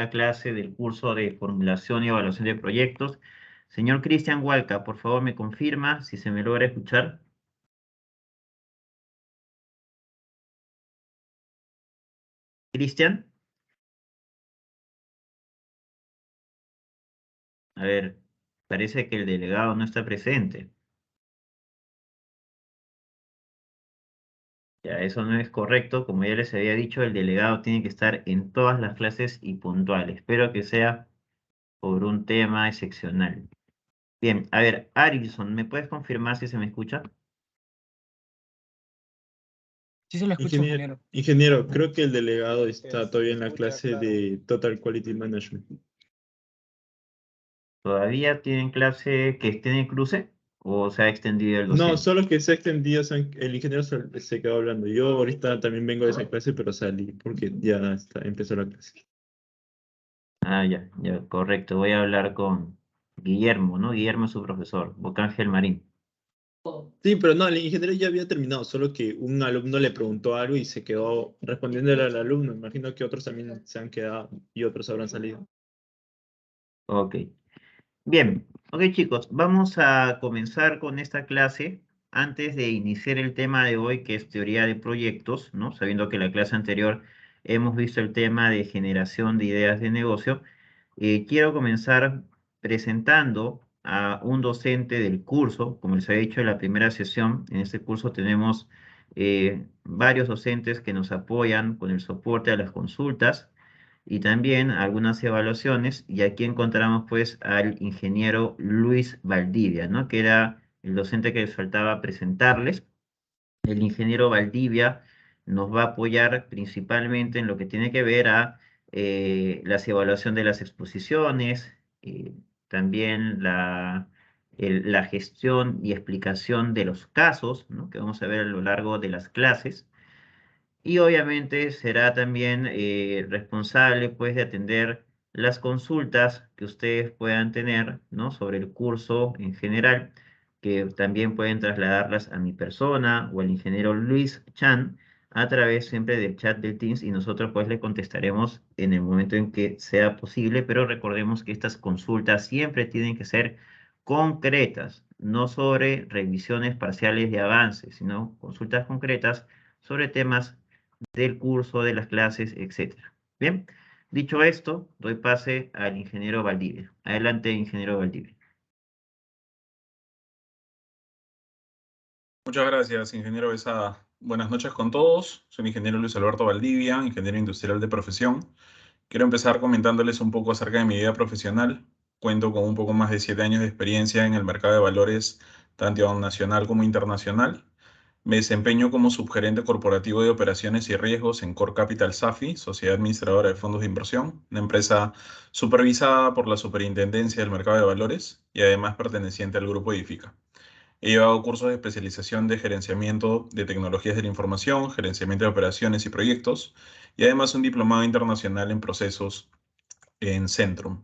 la clase del curso de formulación y evaluación de proyectos. Señor Cristian Hualca, por favor me confirma si se me logra escuchar. Cristian, a ver, parece que el delegado no está presente. Ya, eso no es correcto. Como ya les había dicho, el delegado tiene que estar en todas las clases y puntual. Espero que sea por un tema excepcional. Bien, a ver, Arison, ¿me puedes confirmar si se me escucha? Sí se le escucha, ingeniero. Ingeniero, creo que el delegado está todavía en la clase de Total Quality Management. ¿Todavía tienen clase que esté en cruce o se ha extendido el No, docente? solo que se ha extendido, el ingeniero se quedó hablando. Yo ahorita también vengo de esa clase, pero salí porque ya empezó la clase. Ah, ya, ya, correcto. Voy a hablar con Guillermo, ¿no? Guillermo es su profesor, Bocángel Marín. Sí, pero no, el ingeniero ya había terminado, solo que un alumno le preguntó algo y se quedó respondiéndole al alumno. Imagino que otros también se han quedado y otros habrán salido. Ok. Bien, ok chicos, vamos a comenzar con esta clase. Antes de iniciar el tema de hoy, que es teoría de proyectos, ¿no? Sabiendo que la clase anterior hemos visto el tema de generación de ideas de negocio, quiero comenzar presentando a un docente del curso. Como les había dicho en la primera sesión, en este curso tenemos varios docentes que nos apoyan con el soporte a las consultas y también algunas evaluaciones, y aquí encontramos pues al ingeniero Luis Valdivia, ¿no? Que era el docente que les faltaba presentarles. El ingeniero Valdivia nos va a apoyar principalmente en lo que tiene que ver a las evaluación de las exposiciones, también la gestión y explicación de los casos, ¿no? Que vamos a ver a lo largo de las clases. Y obviamente será también responsable pues de atender las consultas que ustedes puedan tener, ¿no? Sobre el curso en general, que también pueden trasladarlas a mi persona o al ingeniero Luis Chan a través siempre del chat del Teams, y nosotros pues le contestaremos en el momento en que sea posible, pero recordemos que estas consultas siempre tienen que ser concretas, no sobre revisiones parciales de avances, sino consultas concretas sobre temas del curso, de las clases, etcétera. Bien, dicho esto, doy pase al ingeniero Valdivia. Adelante, ingeniero Valdivia. Muchas gracias, ingeniero Besada. Buenas noches con todos. Soy el ingeniero Luis Alberto Valdivia, ingeniero industrial de profesión. Quiero empezar comentándoles un poco acerca de mi vida profesional. Cuento con un poco más de 7 años de experiencia en el mercado de valores, tanto nacional como internacional. Me desempeño como subgerente corporativo de operaciones y riesgos en Core Capital SAFI, Sociedad Administradora de Fondos de Inversión, una empresa supervisada por la Superintendencia del Mercado de Valores y además perteneciente al Grupo Edifica. He llevado cursos de especialización de gerenciamiento de tecnologías de la información, gerenciamiento de operaciones y proyectos, y además un diplomado internacional en procesos en Centrum.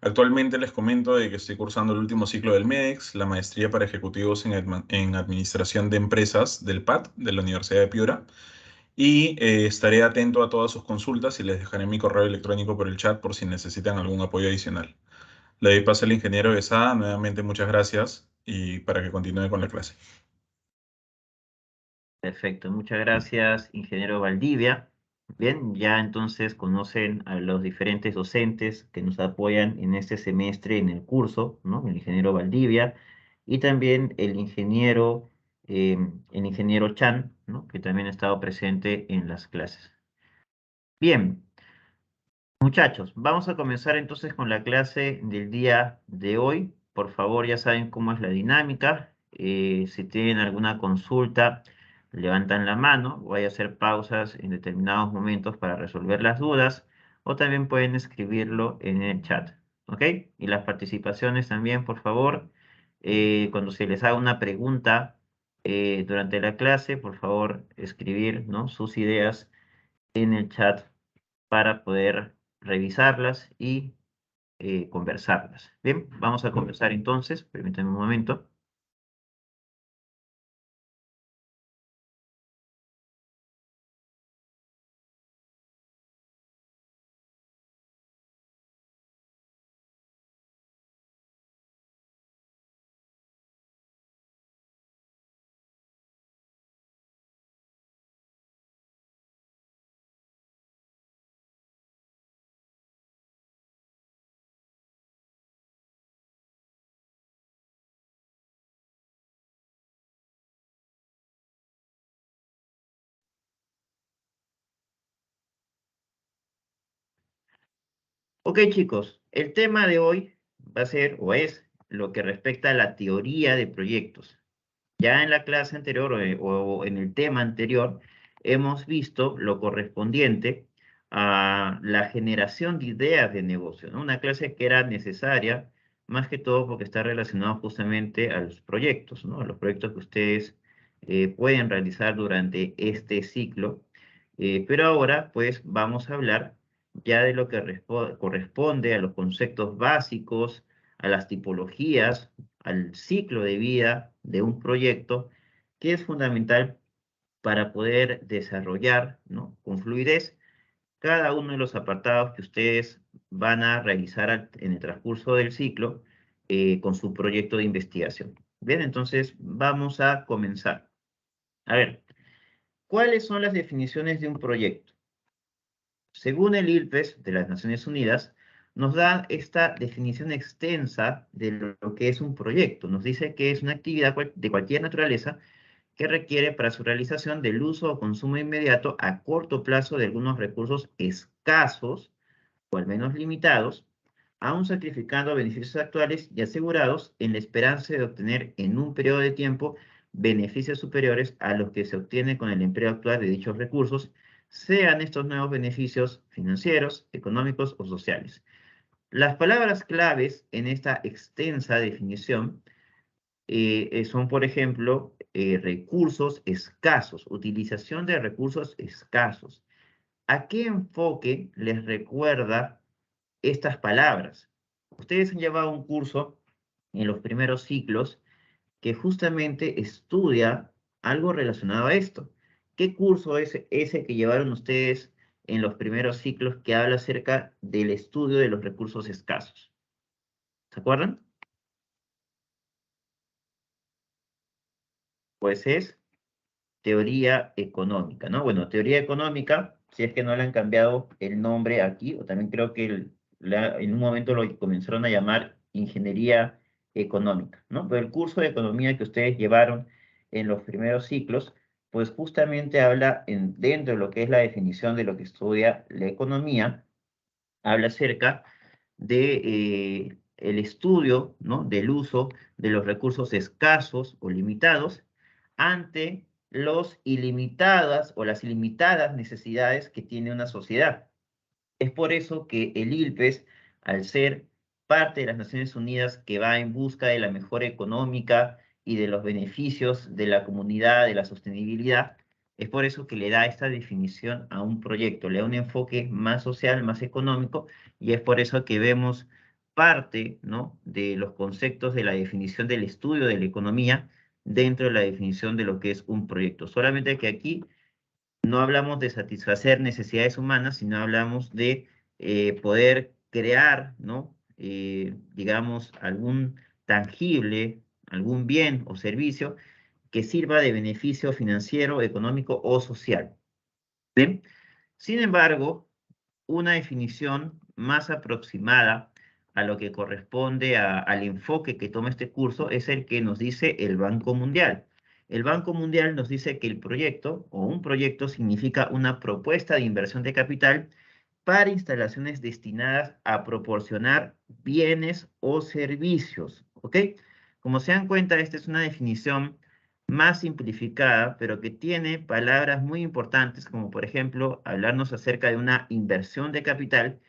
Actualmente les comento de que estoy cursando el último ciclo del MEDEX, la maestría para ejecutivos en administración de empresas del PAT, de la Universidad de Piura, y estaré atento a todas sus consultas y les dejaré mi correo electrónico por el chat por si necesitan algún apoyo adicional. Le doy paso al ingeniero Besada. Nuevamente muchas gracias y para que continúe con la clase. Perfecto, muchas gracias, ingeniero Valdivia. Bien, ya entonces conocen a los diferentes docentes que nos apoyan en este semestre en el curso, ¿no? El ingeniero Valdivia y también el ingeniero Chan, ¿no? Que también ha estado presente en las clases. Bien, muchachos, vamos a comenzar entonces con la clase del día de hoy. Por favor, ya saben cómo es la dinámica. Si tienen alguna consulta, levantan la mano. Voy a hacer pausas en determinados momentos para resolver las dudas, o también pueden escribirlo en el chat. ¿Ok? Y las participaciones también, por favor. Cuando se les haga una pregunta durante la clase, por favor, escribir, ¿no? Sus ideas en el chat para poder revisarlas y conversarlas. Bien, vamos a conversar entonces, permítanme un momento. Ok, chicos, el tema de hoy va a ser, o es, lo que respecta a la teoría de proyectos. Ya en la clase anterior o en el tema anterior hemos visto lo correspondiente a la generación de ideas de negocio, ¿no? Una clase que era necesaria, más que todo porque está relacionado justamente a los proyectos, ¿no? A los proyectos que ustedes pueden realizar durante este ciclo. Pero ahora, pues, vamos a hablar ya de lo que corresponde a los conceptos básicos, a las tipologías, al ciclo de vida de un proyecto, que es fundamental para poder desarrollar, ¿no?, con fluidez cada uno de los apartados que ustedes van a realizar en el transcurso del ciclo con su proyecto de investigación. Bien, entonces vamos a comenzar. A ver, ¿cuáles son las definiciones de un proyecto? Según el ILPES de las Naciones Unidas, nos da esta definición extensa de lo que es un proyecto. Nos dice que es una actividad de cualquier naturaleza que requiere para su realización del uso o consumo inmediato a corto plazo de algunos recursos escasos o al menos limitados, aún sacrificando beneficios actuales y asegurados en la esperanza de obtener en un periodo de tiempo beneficios superiores a los que se obtiene con el empleo actual de dichos recursos, sean estos nuevos beneficios financieros, económicos o sociales. Las palabras claves en esta extensa definición son, por ejemplo, recursos escasos, utilización de recursos escasos. ¿A qué enfoque les recuerda estas palabras? Ustedes han llevado un curso en los primeros ciclos que justamente estudia algo relacionado a esto. ¿Qué curso es ese que llevaron ustedes en los primeros ciclos que habla acerca del estudio de los recursos escasos? ¿Se acuerdan? Pues es teoría económica, ¿no? Bueno, teoría económica, si es que no le han cambiado el nombre aquí, o también creo que en un momento lo comenzaron a llamar ingeniería económica, ¿no? Pero el curso de economía que ustedes llevaron en los primeros ciclos, pues justamente habla dentro de lo que es la definición de lo que estudia la economía, habla acerca de el estudio, ¿no?, del uso de los recursos escasos o limitados ante los ilimitadas o las ilimitadas necesidades que tiene una sociedad. Es por eso que el ILPES, al ser parte de las Naciones Unidas que va en busca de la mejora económica y de los beneficios de la comunidad, de la sostenibilidad, es por eso que le da esta definición a un proyecto, le da un enfoque más social, más económico, y es por eso que vemos parte, ¿no?, de los conceptos de la definición del estudio de la economía dentro de la definición de lo que es un proyecto. Solamente que aquí no hablamos de satisfacer necesidades humanas, sino hablamos de poder crear, ¿no?, digamos, algún tangible, algún bien o servicio que sirva de beneficio financiero, económico o social. ¿Bien? Sin embargo, una definición más aproximada a lo que corresponde al enfoque que toma este curso es el que nos dice el Banco Mundial. El Banco Mundial nos dice que el proyecto o un proyecto significa una propuesta de inversión de capital para instalaciones destinadas a proporcionar bienes o servicios, ¿ok? Como se dan cuenta, esta es una definición más simplificada, pero que tiene palabras muy importantes, como por ejemplo, hablarnos acerca de una inversión de capital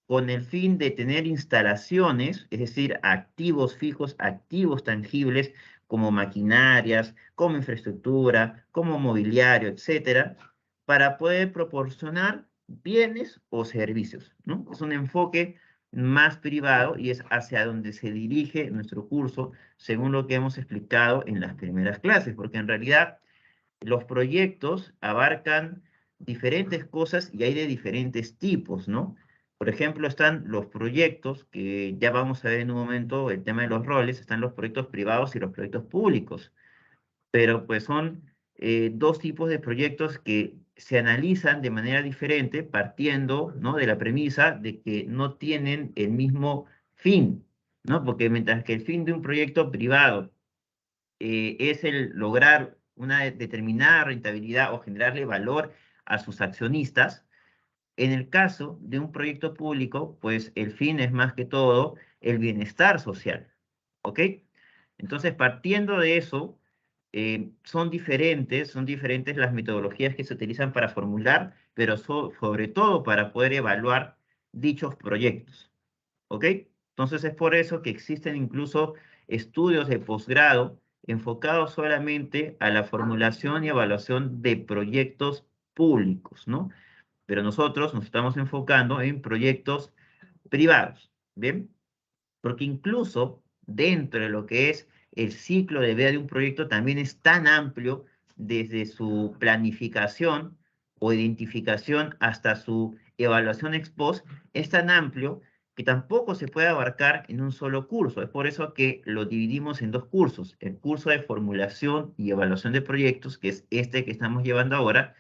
con el fin de tener instalaciones, es decir, activos fijos, activos tangibles, como maquinarias, como infraestructura, como mobiliario, etcétera, para poder proporcionar bienes o servicios, ¿no? Es un enfoque más privado y es hacia donde se dirige nuestro curso, según lo que hemos explicado en las primeras clases, porque en realidad los proyectos abarcan diferentes cosas y hay de diferentes tipos, ¿no? Por ejemplo, están los proyectos, que ya vamos a ver en un momento el tema de los roles, están los proyectos privados y los proyectos públicos, pero pues son dos tipos de proyectos que se analizan de manera diferente, partiendo, ¿no?, de la premisa de que no tienen el mismo fin, ¿no? Porque mientras que el fin de un proyecto privado es el lograr una determinada rentabilidad o generarle valor a sus accionistas, En el caso de un proyecto público, pues el fin es más que todo el bienestar social, ¿ok? Entonces, partiendo de eso, son diferentes las metodologías que se utilizan para formular, pero sobre todo para poder evaluar dichos proyectos, ¿ok? Entonces es por eso que existen incluso estudios de posgrado enfocados solamente a la formulación y evaluación de proyectos públicos, ¿no? Pero nosotros nos estamos enfocando en proyectos privados, ¿bien? Porque incluso dentro de lo que es el ciclo de vida de un proyecto también es tan amplio desde su planificación o identificación hasta su evaluación ex post, es tan amplio que tampoco se puede abarcar en un solo curso. Es por eso que lo dividimos en dos cursos, el curso de formulación y evaluación de proyectos, que es este que estamos llevando ahora,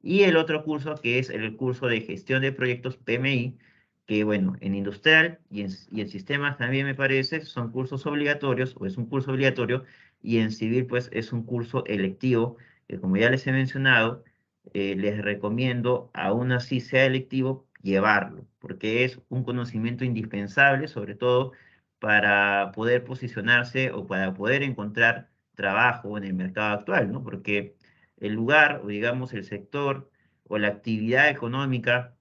y el otro curso que es el curso de gestión de proyectos PMI, que bueno, en industrial y en sistemas también me parece, son cursos obligatorios, o es un curso obligatorio, y en civil pues es un curso electivo, que como ya les he mencionado, les recomiendo, aún así sea electivo, llevarlo, porque es un conocimiento indispensable, sobre todo para poder posicionarse o para poder encontrar trabajo en el mercado actual, ¿no? Porque el lugar, o digamos el sector, o la actividad económica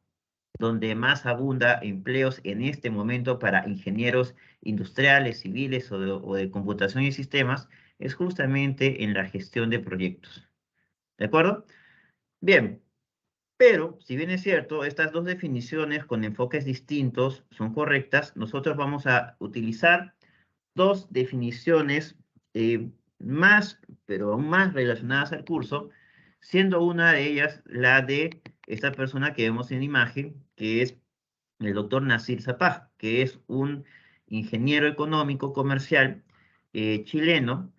donde más abunda empleos en este momento para ingenieros industriales, civiles o de computación y sistemas, es justamente en la gestión de proyectos. ¿De acuerdo? Bien, pero si bien es cierto, estas dos definiciones con enfoques distintos son correctas, nosotros vamos a utilizar dos definiciones más, pero aún más relacionadas al curso, siendo una de ellas la de esta persona que vemos en imagen, que es el doctor Nasir Zapag, que es un ingeniero económico comercial chileno,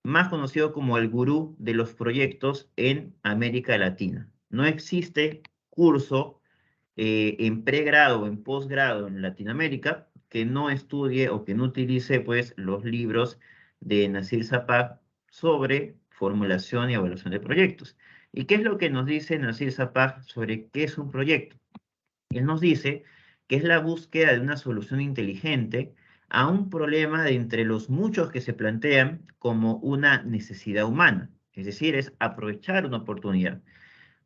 más conocido como el gurú de los proyectos en América Latina. No existe curso en pregrado o en posgrado en Latinoamérica que no estudie o que no utilice pues los libros de Nasir Zapag sobre formulación y evaluación de proyectos. ¿Y qué es lo que nos dice Nasir Zapag sobre qué es un proyecto? Él nos dice que es la búsqueda de una solución inteligente a un problema de entre los muchos que se plantean como una necesidad humana, es decir, es aprovechar una oportunidad.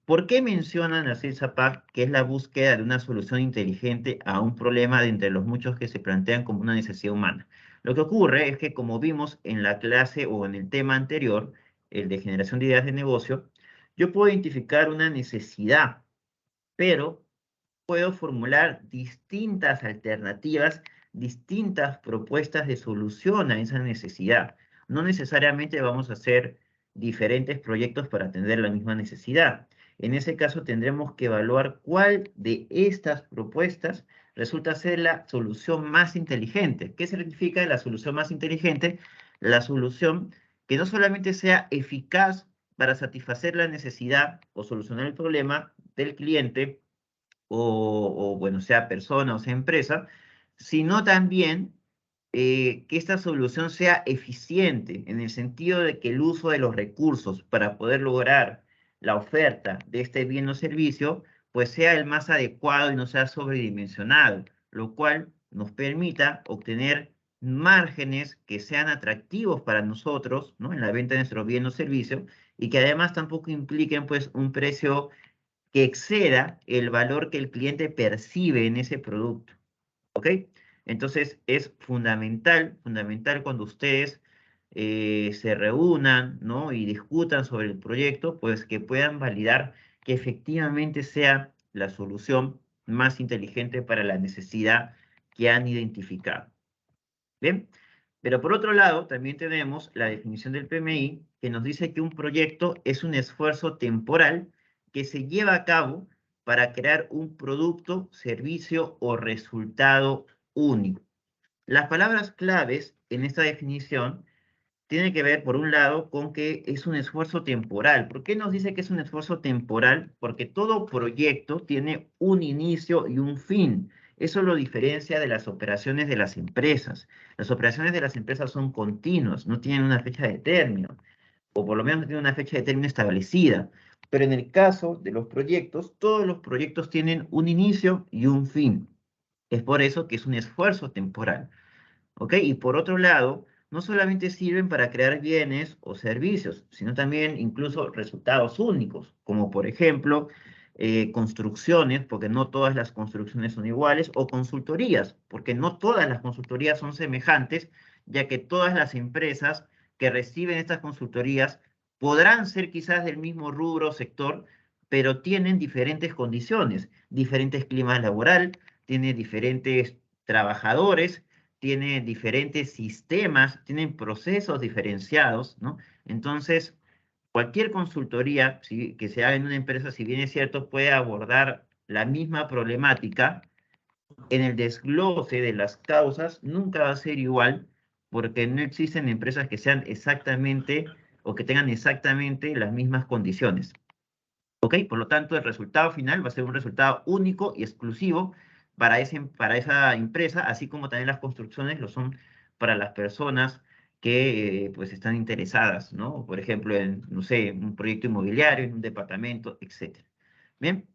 ¿Por qué menciona Nasir Zapag que es la búsqueda de una solución inteligente a un problema de entre los muchos que se plantean como una necesidad humana? Lo que ocurre es que, como vimos en la clase o en el tema anterior, el de generación de ideas de negocio, yo puedo identificar una necesidad, pero puedo formular distintas alternativas, distintas propuestas de solución a esa necesidad. No necesariamente vamos a hacer diferentes proyectos para atender la misma necesidad. En ese caso tendremos que evaluar cuál de estas propuestas resulta ser la solución más inteligente. ¿Qué significa la solución más inteligente? La solución que no solamente sea eficaz para satisfacer la necesidad o solucionar el problema del cliente, bueno, sea persona o sea empresa, sino también que esta solución sea eficiente en el sentido de que el uso de los recursos para poder lograr la oferta de este bien o servicio, pues sea el más adecuado y no sea sobredimensionado, lo cual nos permita obtener márgenes que sean atractivos para nosotros, ¿no? En la venta de nuestro bien o servicio, y que además tampoco impliquen pues un precio que exceda el valor que el cliente percibe en ese producto, ¿ok? Entonces es fundamental cuando ustedes se reúnan, ¿no? Y discutan sobre el proyecto, pues que puedan validar que efectivamente sea la solución más inteligente para la necesidad que han identificado. ¿Bien? Pero por otro lado, también tenemos la definición del PMI, que nos dice que un proyecto es un esfuerzo temporal que se lleva a cabo para crear un producto, servicio o resultado único. Las palabras claves en esta definición tienen que ver, por un lado, con que es un esfuerzo temporal. ¿Por qué nos dice que es un esfuerzo temporal? Porque todo proyecto tiene un inicio y un fin. Eso lo diferencia de las operaciones de las empresas. Las operaciones de las empresas son continuas, no tienen una fecha de término, o por lo menos no tienen una fecha de término establecida. Pero en el caso de los proyectos, todos los proyectos tienen un inicio y un fin. Es por eso que es un esfuerzo temporal. ¿Ok? Y por otro lado, no solamente sirven para crear bienes o servicios, sino también incluso resultados únicos, como por ejemplo construcciones, porque no todas las construcciones son iguales, o consultorías, porque no todas las consultorías son semejantes, ya que todas las empresas que reciben estas consultorías podrán ser quizás del mismo rubro o sector, pero tienen diferentes condiciones, diferentes climas laboral, tienen diferentes trabajadores, tiene diferentes sistemas, tienen procesos diferenciados, ¿no? Entonces, cualquier consultoría que se haga en una empresa, si bien es cierto, puede abordar la misma problemática, en el desglose de las causas nunca va a ser igual, porque no existen empresas que sean exactamente o que tengan exactamente las mismas condiciones. ¿Ok? Por lo tanto, el resultado final va a ser un resultado único y exclusivo para esa empresa, así como también las construcciones lo son para las personas que pues están interesadas, ¿no? Por ejemplo, en, no sé, un proyecto inmobiliario, en un departamento, etc. Bien,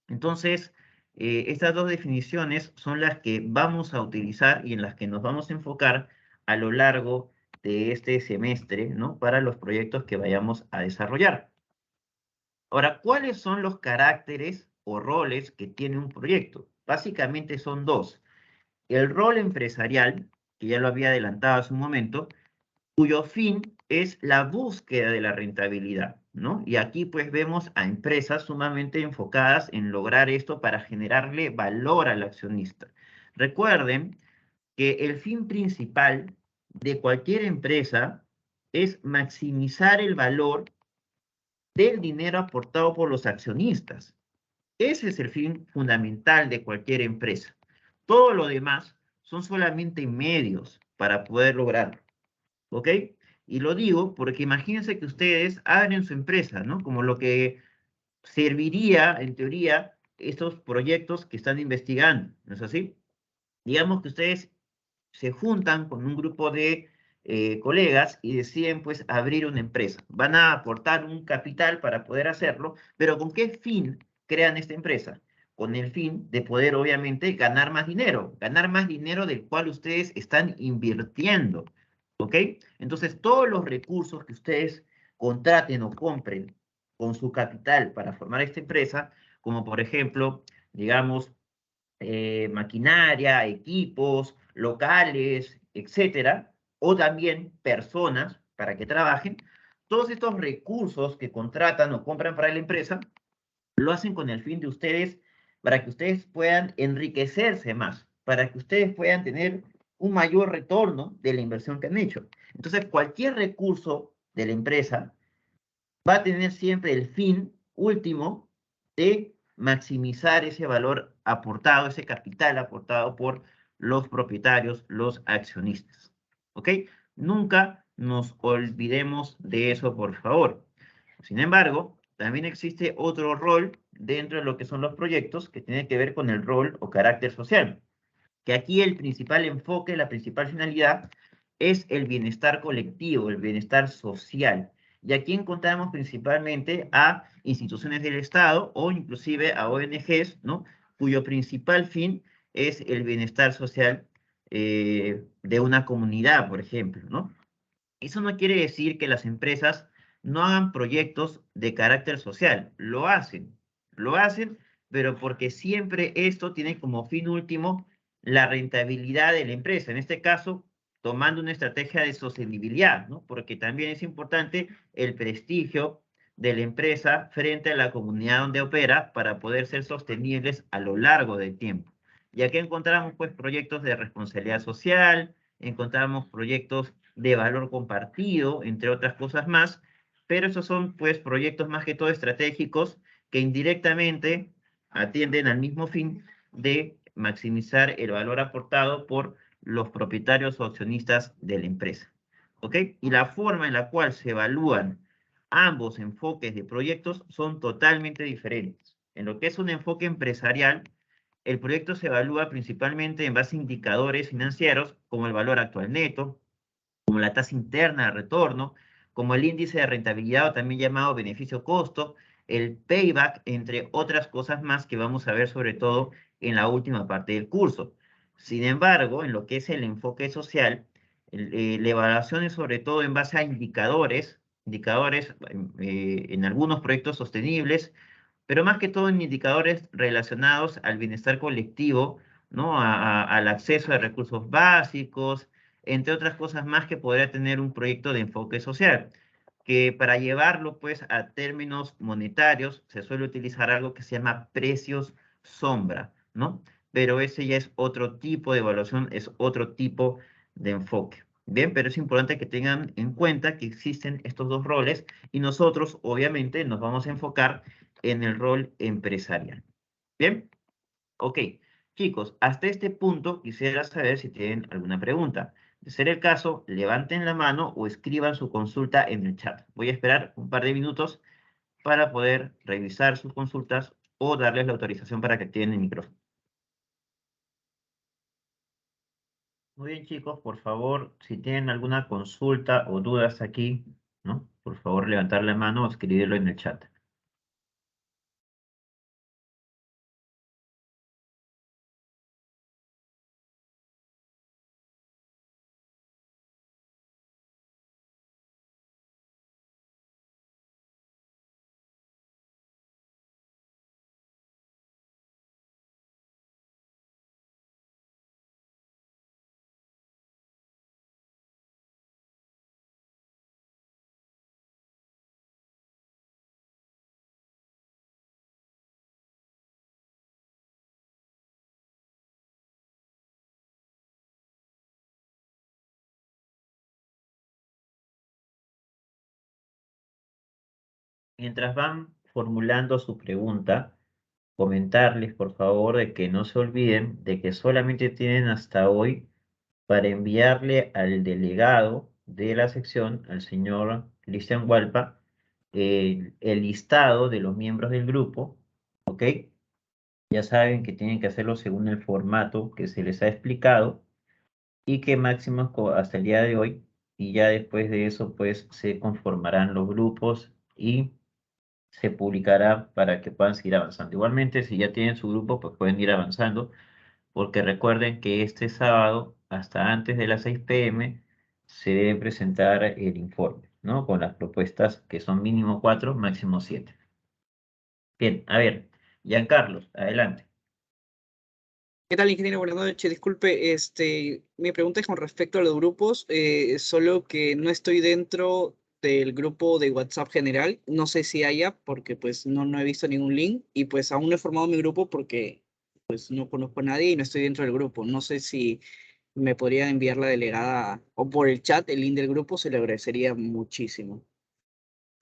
entonces, estas dos definiciones son las que vamos a utilizar y en las que nos vamos a enfocar a lo largo de este semestre, ¿no? Para los proyectos que vayamos a desarrollar. Ahora, ¿cuáles son los caracteres o roles que tiene un proyecto? Básicamente son dos. El rol empresarial, que ya lo había adelantado hace un momento, cuyo fin es la búsqueda de la rentabilidad, ¿no? Y aquí pues vemos a empresas sumamente enfocadas en lograr esto para generarle valor al accionista. Recuerden que el fin principal de cualquier empresa es maximizar el valor del dinero aportado por los accionistas. Ese es el fin fundamental de cualquier empresa. Todo lo demás son solamente medios para poder lograrlo. ¿Ok? Y lo digo porque imagínense que ustedes abren su empresa, ¿no? Como lo que serviría, en teoría, estos proyectos que están investigando, ¿no es así? Digamos que ustedes se juntan con un grupo de colegas y deciden pues abrir una empresa. Van a aportar un capital para poder hacerlo, pero ¿con qué fin crean esta empresa? Con el fin de poder obviamente ganar más dinero del cual ustedes están invirtiendo, ¿ok? Entonces todos los recursos que ustedes contraten o compren con su capital para formar esta empresa, como por ejemplo, digamos, maquinaria, equipos, locales, etcétera, o también personas para que trabajen, todos estos recursos que contratan o compran para la empresa, lo hacen con el fin de ustedes, para que ustedes puedan enriquecerse más, para que ustedes puedan tener un mayor retorno de la inversión que han hecho. Entonces, cualquier recurso de la empresa va a tener siempre el fin último de maximizar ese valor aportado, ese capital aportado por los propietarios, los accionistas. ¿Ok? Nunca nos olvidemos de eso, por favor. Sin embargo, también existe otro rol dentro de lo que son los proyectos que tiene que ver con el rol o carácter social, que aquí el principal enfoque, la principal finalidad es el bienestar colectivo, el bienestar social. Y aquí encontramos principalmente a instituciones del Estado o inclusive a ONGs, ¿no? Cuyo principal fin es el bienestar social de una comunidad, por ejemplo, ¿no? Eso no quiere decir que las empresas no hagan proyectos de carácter social. Lo hacen, pero porque siempre esto tiene como fin último la rentabilidad de la empresa. En este caso, tomando una estrategia de sostenibilidad, ¿no? Porque también es importante el prestigio de la empresa frente a la comunidad donde opera para poder ser sostenibles a lo largo del tiempo. Y aquí encontramos pues proyectos de responsabilidad social, encontramos proyectos de valor compartido, entre otras cosas más, pero esos son pues proyectos más que todo estratégicos que indirectamente atienden al mismo fin de maximizar el valor aportado por los propietarios o accionistas de la empresa. ¿Ok? Y la forma en la cual se evalúan ambos enfoques de proyectos son totalmente diferentes. En lo que es un enfoque empresarial, el proyecto se evalúa principalmente en base a indicadores financieros como el valor actual neto, como la tasa interna de retorno, como el índice de rentabilidad o también llamado beneficio-costo, el payback, entre otras cosas más que vamos a ver sobre todo en la última parte del curso. Sin embargo, en lo que es el enfoque social, la evaluación es sobre todo en base a indicadores en algunos proyectos sostenibles, pero más que todo en indicadores relacionados al bienestar colectivo, ¿no? Al acceso a recursos básicos, entre otras cosas más que podría tener un proyecto de enfoque social, que para llevarlo pues a términos monetarios se suele utilizar algo que se llama precios sombra, ¿no? Pero ese ya es otro tipo de evaluación, es otro tipo de enfoque. Bien, pero es importante que tengan en cuenta que existen estos dos roles y nosotros obviamente nos vamos a enfocar en el rol empresarial. Bien, ok. Chicos, hasta este punto quisiera saber si tienen alguna pregunta. De ser el caso, levanten la mano o escriban su consulta en el chat. Voy a esperar un par de minutos para poder revisar sus consultas o darles la autorización para que activen el micrófono. Muy bien, chicos, por favor, si tienen alguna consulta o dudas aquí, ¿no? Por favor, levantar la mano o escribirlo en el chat. Mientras van formulando su pregunta, comentarles, por favor, de que no se olviden de que solamente tienen hasta hoy para enviarle al delegado de la sección, al señor Cristian Hualpa, el listado de los miembros del grupo, ¿ok? Ya saben que tienen que hacerlo según el formato que se les ha explicado y que máximo hasta el día de hoy, y ya después de eso, pues se conformarán los grupos y se publicará para que puedan seguir avanzando. Igualmente, si ya tienen su grupo, pues pueden ir avanzando, porque recuerden que este sábado, hasta antes de las 6 p.m., se debe presentar el informe, ¿no? Con las propuestas que son mínimo 4, máximo 7. Bien, a ver, Giancarlos, adelante. ¿Qué tal, ingeniero? Buenas noches. Disculpe, mi pregunta es con respecto a los grupos, solo que no estoy dentro del grupo de WhatsApp general. No sé si haya, porque pues no he visto ningún link y pues aún no he formado mi grupo porque pues no conozco a nadie y no estoy dentro del grupo. No sé si me podría enviar la delegada o por el chat el link del grupo, se le agradecería muchísimo.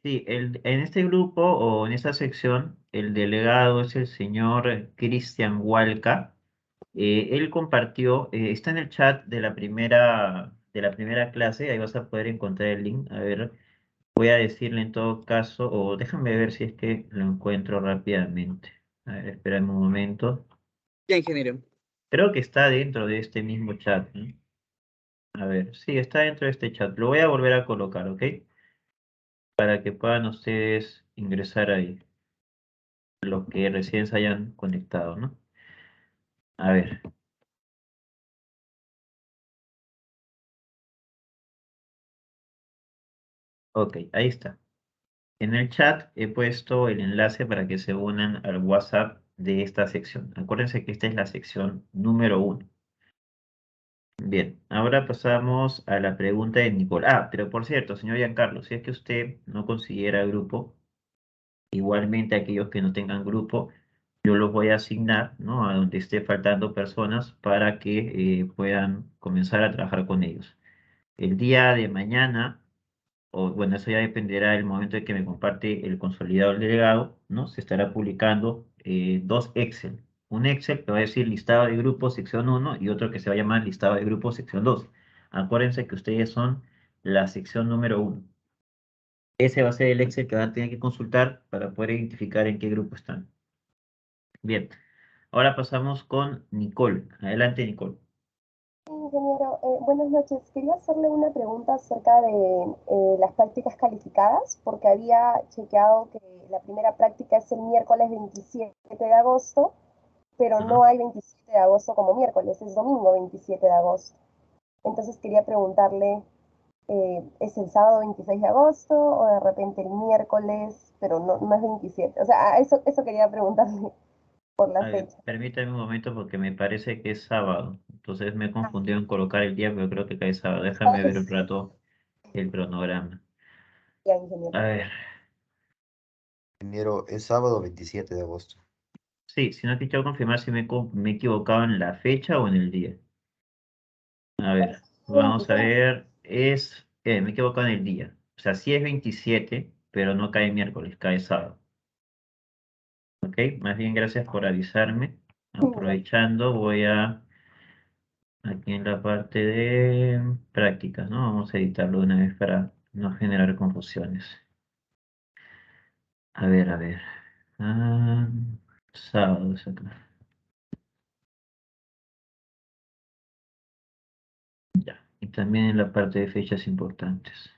Sí, en este grupo o en esta sección, el delegado es el señor Cristian Hualca. Él compartió, está en el chat de la primera clase, ahí vas a poder encontrar el link. A ver, voy a decirle en todo caso, o déjame ver si es que lo encuentro rápidamente. A ver, espérame un momento. Ya, ingeniero. Creo que está dentro de este mismo chat, ¿no? A ver, sí, está dentro de este chat. Lo voy a volver a colocar, ¿ok? Para que puedan ustedes ingresar ahí, los que recién se hayan conectado, ¿no? A ver. Ok, ahí está. En el chat he puesto el enlace para que se unan al WhatsApp de esta sección. Acuérdense que esta es la sección número 1. Bien, ahora pasamos a la pregunta de Nicole. Ah, pero por cierto, señor Giancarlo, si es que usted no consiguiera grupo, igualmente aquellos que no tengan grupo, yo los voy a asignar, ¿no? A donde esté faltando personas para que puedan comenzar a trabajar con ellos. El día de mañana, o bueno, eso ya dependerá del momento en que me comparte el consolidado del delegado, ¿no? Se estará publicando dos Excel. Un Excel que va a decir listado de grupos sección 1 y otro que se va a llamar listado de grupos sección 2. Acuérdense que ustedes son la sección número 1. Ese va a ser el Excel que van a tener que consultar para poder identificar en qué grupo están. Bien, ahora pasamos con Nicole. Adelante, Nicole. Ingeniero, buenas noches. Quería hacerle una pregunta acerca de las prácticas calificadas, porque había chequeado que la primera práctica es el miércoles 27 de agosto, pero Ajá. no hay 27 de agosto como miércoles, es domingo 27 de agosto. Entonces quería preguntarle, ¿es el sábado 26 de agosto o de repente el miércoles, pero no es 27? O sea, eso quería preguntarle por la A ver, fecha. permítame un momento porque me parece que es sábado. Entonces me he confundido en colocar el día, pero creo que cae sábado. Déjame ver un rato el cronograma. Ya, ingeniero. A ver, Ingeniero, es sábado 27 de agosto. sí, si no te quiero confirmar si me he equivocado en la fecha o en el día. A ver, vamos a 26. ver, me he equivocado en el día. O sea, sí es 27, pero no cae miércoles, cae sábado. Ok, más bien gracias por avisarme. Aprovechando, voy a, aquí en la parte de prácticas, ¿no? Vamos a editarlo de una vez para no generar confusiones. A ver, a ver. Ah, sábado es acá. Ya. Y también en la parte de fechas importantes.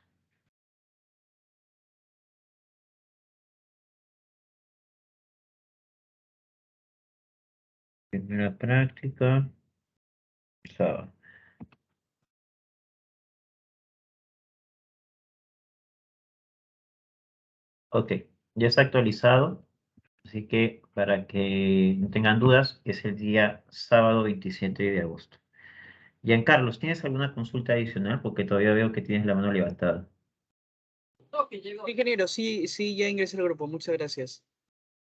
Primera práctica, sábado. Ok, ya está actualizado, así que para que no tengan dudas, es el día sábado 27 de agosto. Giancarlos, ¿tienes alguna consulta adicional? Porque todavía veo que tienes la mano levantada. Ingeniero, sí, sí, ya ingresé al grupo, muchas gracias.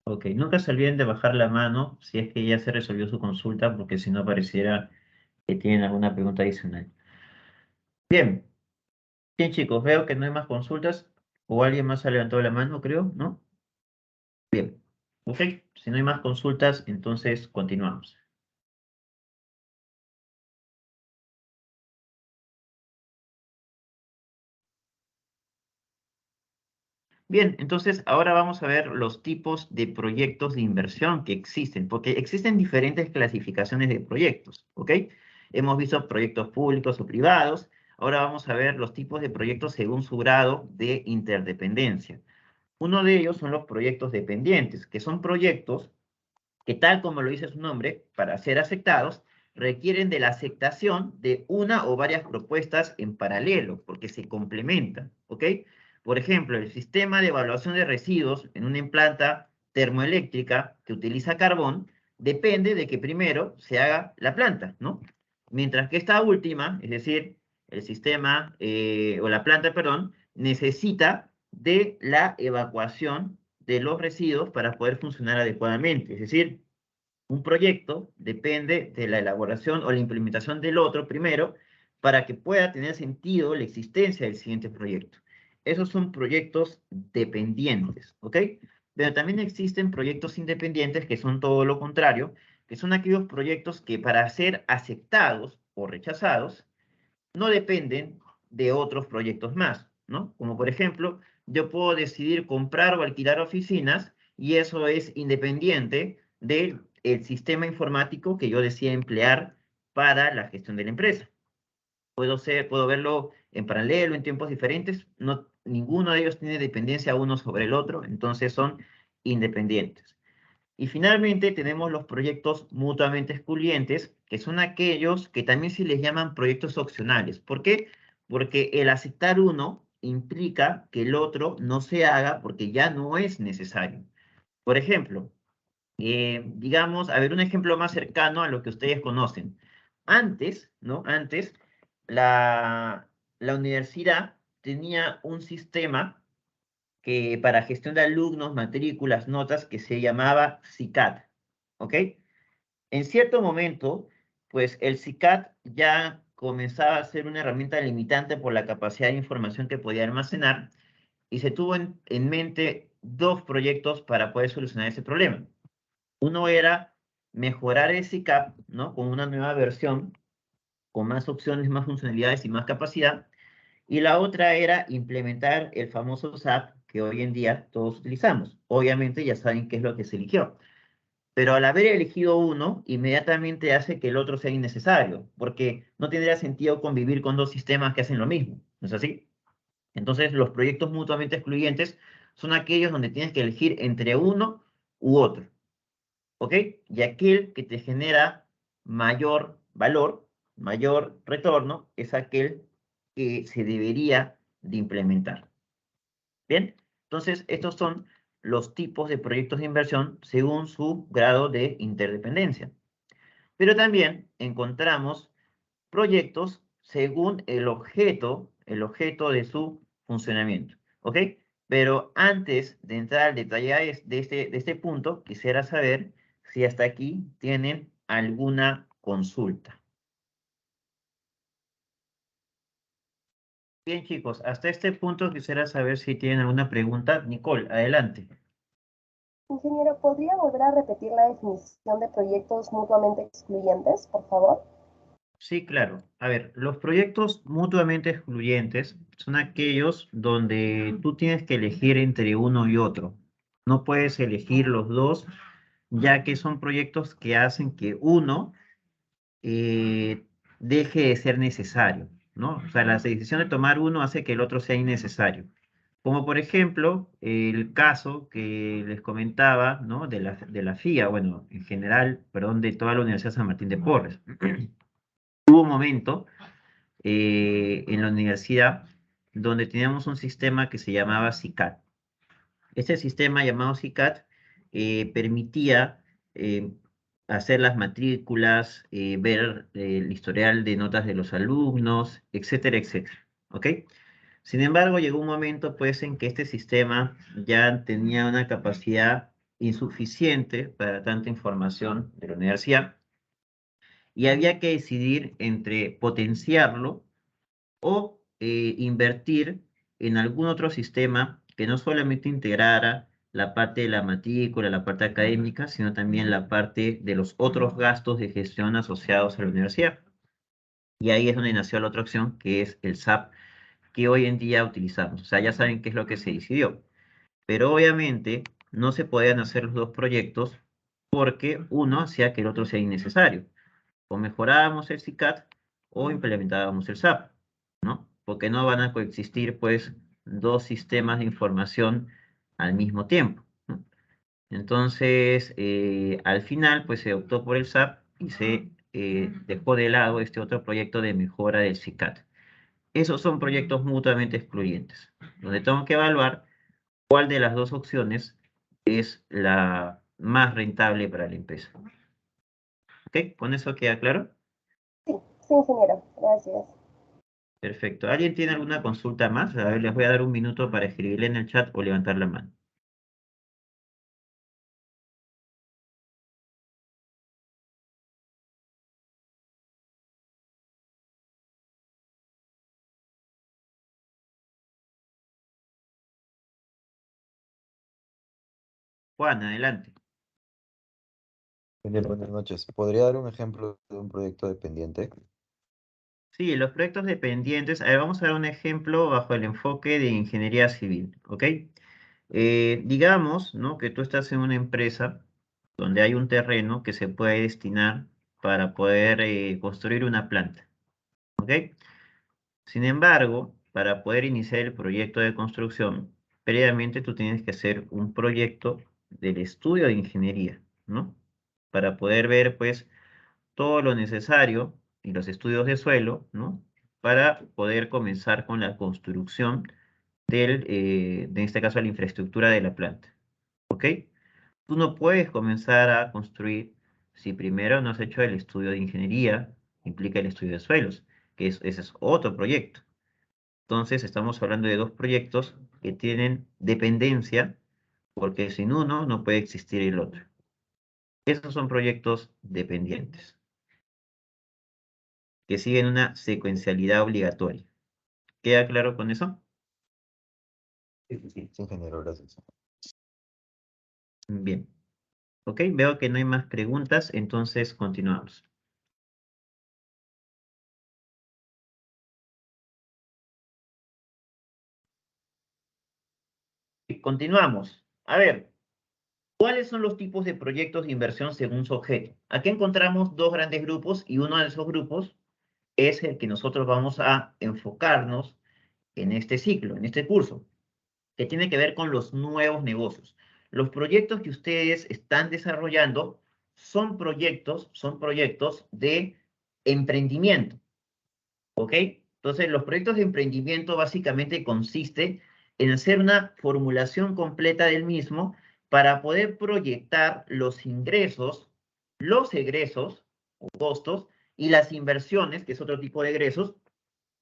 Ok, nunca se olviden de bajar la mano si es que ya se resolvió su consulta, porque si no pareciera que tienen alguna pregunta adicional. Bien, bien chicos, veo que no hay más consultas, o alguien más ha levantado la mano, creo, ¿no? Bien, ok, si no hay más consultas, entonces continuamos. Bien, entonces ahora vamos a ver los tipos de proyectos de inversión que existen, porque existen diferentes clasificaciones de proyectos, ¿ok? Hemos visto proyectos públicos o privados, ahora vamos a ver los tipos de proyectos según su grado de interdependencia. Uno de ellos son los proyectos dependientes, que son proyectos que tal como lo dice su nombre, para ser aceptados, requieren de la aceptación de una o varias propuestas en paralelo, porque se complementan, ¿ok? Por ejemplo, el sistema de evaluación de residuos en una planta termoeléctrica que utiliza carbón depende de que primero se haga la planta, ¿no? Mientras que esta última, es decir, el sistema o la planta, perdón, necesita de la evacuación de los residuos para poder funcionar adecuadamente. Es decir, un proyecto depende de la elaboración o la implementación del otro primero para que pueda tener sentido la existencia del siguiente proyecto. Esos son proyectos dependientes, ¿ok? Pero también existen proyectos independientes que son todo lo contrario, que son aquellos proyectos que para ser aceptados o rechazados no dependen de otros proyectos más, ¿no? Como por ejemplo, yo puedo decidir comprar o alquilar oficinas y eso es independiente del sistema informático que yo decida emplear para la gestión de la empresa. Puedo verlo en paralelo, en tiempos diferentes, no, ninguno de ellos tiene dependencia uno sobre el otro, entonces son independientes. Y finalmente tenemos los proyectos mutuamente excluyentes, que son aquellos que también se les llaman proyectos opcionales. ¿Por qué? Porque el aceptar uno implica que el otro no se haga porque ya no es necesario. Por ejemplo, digamos, a ver, un ejemplo más cercano a lo que ustedes conocen. Antes, ¿no? Antes, la universidad tenía un sistema que para gestión de alumnos, matrículas, notas, que se llamaba CICAD, ¿ok? En cierto momento, pues el CICAD ya comenzaba a ser una herramienta limitante por la capacidad de información que podía almacenar y se tuvo en mente dos proyectos para poder solucionar ese problema. Uno era mejorar el CICAD, ¿no? Con una nueva versión, con más opciones, más funcionalidades y más capacidad. Y la otra era implementar el famoso SAP que hoy en día todos utilizamos. Obviamente ya saben qué es lo que se eligió. Pero al haber elegido uno, inmediatamente hace que el otro sea innecesario, porque no tendría sentido convivir con dos sistemas que hacen lo mismo. ¿No es así? Entonces, los proyectos mutuamente excluyentes son aquellos donde tienes que elegir entre uno u otro, ¿ok? Y aquel que te genera mayor valor, mayor retorno, es aquel que se debería de implementar. ¿Bien? Entonces, estos son los tipos de proyectos de inversión según su grado de interdependencia. Pero también encontramos proyectos según el objeto de su funcionamiento, ¿ok? Pero antes de entrar al detalle de este punto, quisiera saber si hasta aquí tienen alguna consulta. Bien, chicos, hasta este punto quisiera saber si tienen alguna pregunta. Nicole, adelante. Ingeniero, ¿podría volver a repetir la definición de proyectos mutuamente excluyentes, por favor? Sí, claro. A ver, los proyectos mutuamente excluyentes son aquellos donde tú tienes que elegir entre uno y otro. No puedes elegir los dos, ya que son proyectos que hacen que uno deje de ser necesario, ¿no? O sea, la decisión de tomar uno hace que el otro sea innecesario. Como por ejemplo, el caso que les comentaba, ¿no? De la FIA, bueno, en general, perdón, de toda la Universidad San Martín de Porres. Hubo un momento en la universidad donde teníamos un sistema que se llamaba CICAT. Este sistema llamado CICAT permitía hacer las matrículas, ver el historial de notas de los alumnos, etcétera, etcétera. ¿Ok? Sin embargo, llegó un momento pues en que este sistema ya tenía una capacidad insuficiente para tanta información de la universidad y había que decidir entre potenciarlo o invertir en algún otro sistema que no solamente integrara la parte de la matrícula, la parte académica, sino también la parte de los otros gastos de gestión asociados a la universidad. Y ahí es donde nació la otra opción, que es el SAP, que hoy en día utilizamos. O sea, ya saben qué es lo que se decidió. Pero obviamente no se podían hacer los dos proyectos porque uno hacía que el otro sea innecesario. O mejorábamos el CICAT o implementábamos el SAP, ¿no? Porque no van a coexistir, pues, dos sistemas de información al mismo tiempo, ¿no? Entonces, al final, pues, se optó por el SAP y se dejó de lado este otro proyecto de mejora del CICAT. Esos son proyectos mutuamente excluyentes, donde tengo que evaluar cuál de las dos opciones es la más rentable para la empresa. ¿Ok? ¿Con eso queda claro? Sí, sí, ingeniero, gracias. Perfecto. ¿Alguien tiene alguna consulta más? A ver, les voy a dar un minuto para escribirle en el chat o levantar la mano. Juan, adelante. Ingeniero, buenas noches. ¿Podría dar un ejemplo de un proyecto dependiente? Sí, los proyectos dependientes. A ver, vamos a ver un ejemplo bajo el enfoque de ingeniería civil, ¿ok? Digamos, ¿no? Que tú estás en una empresa donde hay un terreno que se puede destinar para poder construir una planta, ¿ok? Sin embargo, para poder iniciar el proyecto de construcción, previamente tú tienes que hacer un proyecto del estudio de ingeniería, ¿no? Para poder ver, pues, todo lo necesario y los estudios de suelo, ¿no? Para poder comenzar con la construcción de este caso, la infraestructura de la planta, ¿ok? Tú no puedes comenzar a construir si primero no has hecho el estudio de ingeniería, implica el estudio de suelos, ese es otro proyecto. Entonces, estamos hablando de dos proyectos que tienen dependencia, porque sin uno no puede existir el otro. Esos son proyectos dependientes, que siguen una secuencialidad obligatoria. ¿Queda claro con eso? Sí, ingeniero, gracias. Bien. Ok, veo que no hay más preguntas, entonces continuamos. Y continuamos. A ver, ¿cuáles son los tipos de proyectos de inversión según su objeto? Aquí encontramos dos grandes grupos y uno de esos grupos es el que nosotros vamos a enfocarnos en este ciclo, en este curso. que tiene que ver con los nuevos negocios. Los proyectos que ustedes están desarrollando son proyectos de emprendimiento, ¿ok? Entonces, los proyectos de emprendimiento básicamente consiste en hacer una formulación completa del mismo para poder proyectar los ingresos, los egresos o costos y las inversiones, que es otro tipo de egresos,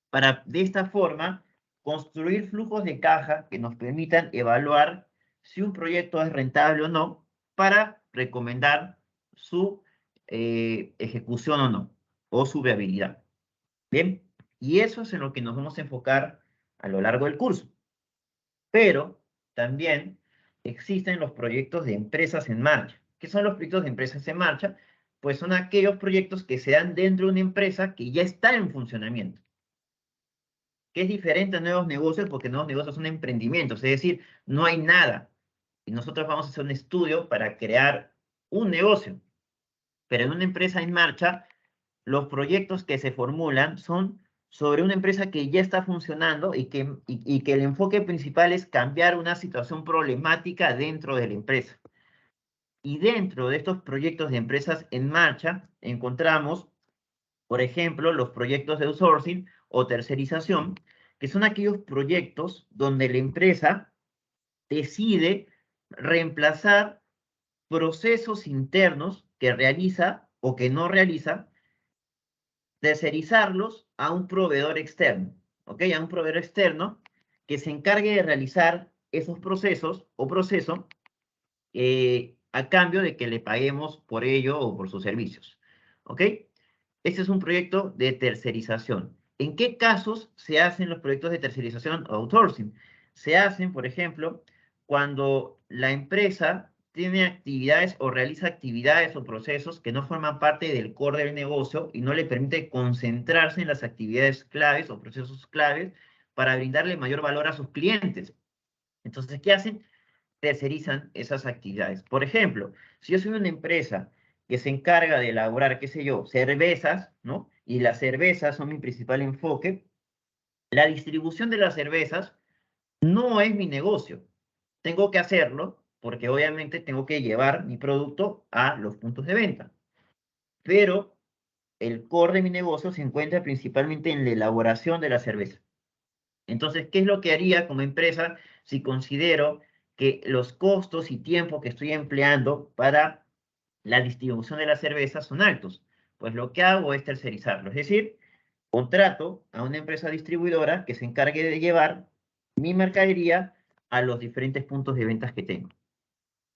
para de esta forma construir flujos de caja que nos permitan evaluar si un proyecto es rentable o no para recomendar su ejecución o no, o su viabilidad. Bien, y eso es en lo que nos vamos a enfocar a lo largo del curso. Pero también existen los proyectos de empresas en marcha. ¿Qué son los proyectos de empresas en marcha? Pues son aquellos proyectos que se dan dentro de una empresa que ya está en funcionamiento, que es diferente a nuevos negocios, porque nuevos negocios son emprendimientos, es decir, no hay nada. Y nosotros vamos a hacer un estudio para crear un negocio. Pero en una empresa en marcha, los proyectos que se formulan son sobre una empresa que ya está funcionando y que el enfoque principal es cambiar una situación problemática dentro de la empresa. Y dentro de estos proyectos de empresas en marcha, encontramos, por ejemplo, los proyectos de outsourcing o tercerización, que son aquellos proyectos donde la empresa decide reemplazar procesos internos que realiza o que no realiza, tercerizarlos a un proveedor externo, ¿ok? A un proveedor externo que se encargue de realizar esos procesos o proceso a cambio de que le paguemos por ello o por sus servicios, ¿ok? Este es un proyecto de tercerización. ¿En qué casos se hacen los proyectos de tercerización o outsourcing? Se hacen, por ejemplo, cuando la empresa tiene actividades o realiza actividades o procesos que no forman parte del core del negocio y no le permite concentrarse en las actividades claves o procesos claves para brindarle mayor valor a sus clientes. Entonces, ¿qué hacen? Tercerizan esas actividades. Por ejemplo, si yo soy una empresa que se encarga de elaborar, qué sé yo, cervezas, ¿no? Y las cervezas son mi principal enfoque, la distribución de las cervezas no es mi negocio. Tengo que hacerlo porque obviamente tengo que llevar mi producto a los puntos de venta. Pero el core de mi negocio se encuentra principalmente en la elaboración de la cerveza. Entonces, ¿qué es lo que haría como empresa si considero que los costos y tiempo que estoy empleando para la distribución de la cerveza son altos? Pues lo que hago es tercerizarlo, es decir, contrato a una empresa distribuidora que se encargue de llevar mi mercadería a los diferentes puntos de ventas que tengo,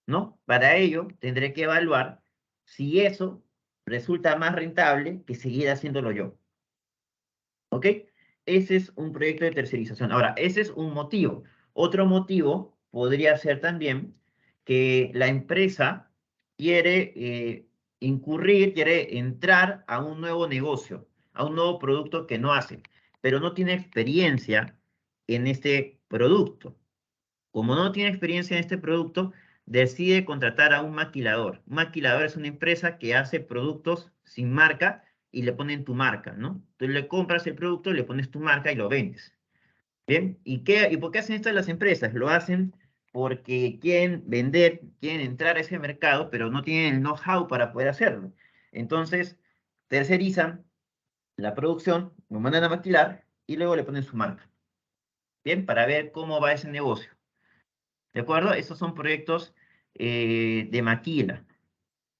¿no? Para ello, tendré que evaluar si eso resulta más rentable que seguir haciéndolo yo, ¿ok? Ese es un proyecto de tercerización. Ahora, ese es un motivo. Otro motivo podría ser también que la empresa quiere quiere entrar a un nuevo negocio, a un nuevo producto que no hace, pero no tiene experiencia en este producto. Como no tiene experiencia en este producto, decide contratar a un maquilador. Un maquilador es una empresa que hace productos sin marca y le ponen tu marca, ¿no? Tú le compras el producto, le pones tu marca y lo vendes. ¿Bien? ¿Y por qué hacen esto las empresas? Lo hacen porque quieren vender, quieren entrar a ese mercado, pero no tienen el know-how para poder hacerlo. Entonces, tercerizan la producción, lo mandan a maquilar y luego le ponen su marca. ¿Bien? Para ver cómo va ese negocio. ¿De acuerdo? Estos son proyectos de maquila.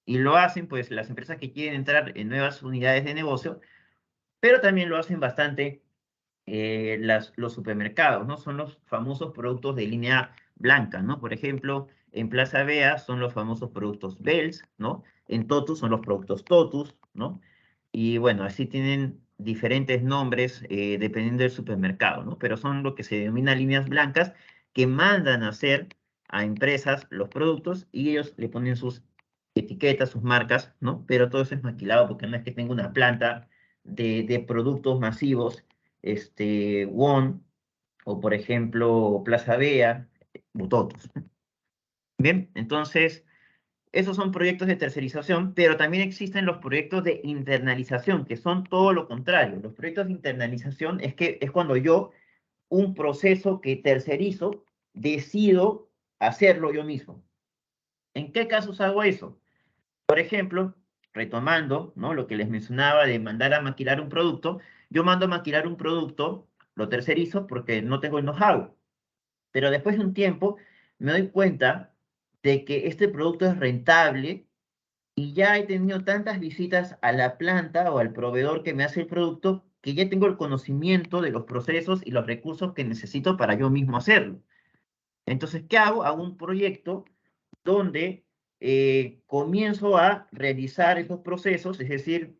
Y lo hacen, pues, las empresas que quieren entrar en nuevas unidades de negocio, pero también lo hacen bastante los supermercados, ¿no? Son los famosos productos de línea blanca, ¿no? Por ejemplo, en Plaza Vea son los famosos productos Bells, ¿no? En Totus son los productos Totus, ¿no? Y bueno, así tienen diferentes nombres dependiendo del supermercado, ¿no? Pero son lo que se denomina líneas blancas que mandan a hacer a empresas los productos y ellos le ponen sus etiquetas, sus marcas, ¿no? Pero todo eso es maquilado porque no es que tenga una planta de productos masivos, Won, o por ejemplo Plaza Vea, Butotos. Bien, entonces esos son proyectos de tercerización, pero también existen los proyectos de internalización, que son todo lo contrario. Los proyectos de internalización es cuando yo, un proceso que tercerizo, decido hacerlo yo mismo. ¿En qué casos hago eso? Por ejemplo, retomando, ¿no?, lo que les mencionaba de mandar a maquilar un producto, yo mando a maquilar un producto, lo tercerizo porque no tengo el know-how, pero después de un tiempo me doy cuenta de que este producto es rentable y ya he tenido tantas visitas a la planta o al proveedor que me hace el producto que ya tengo el conocimiento de los procesos y los recursos que necesito para yo mismo hacerlo. Entonces, ¿qué hago? Hago un proyecto donde comienzo a realizar esos procesos, es decir,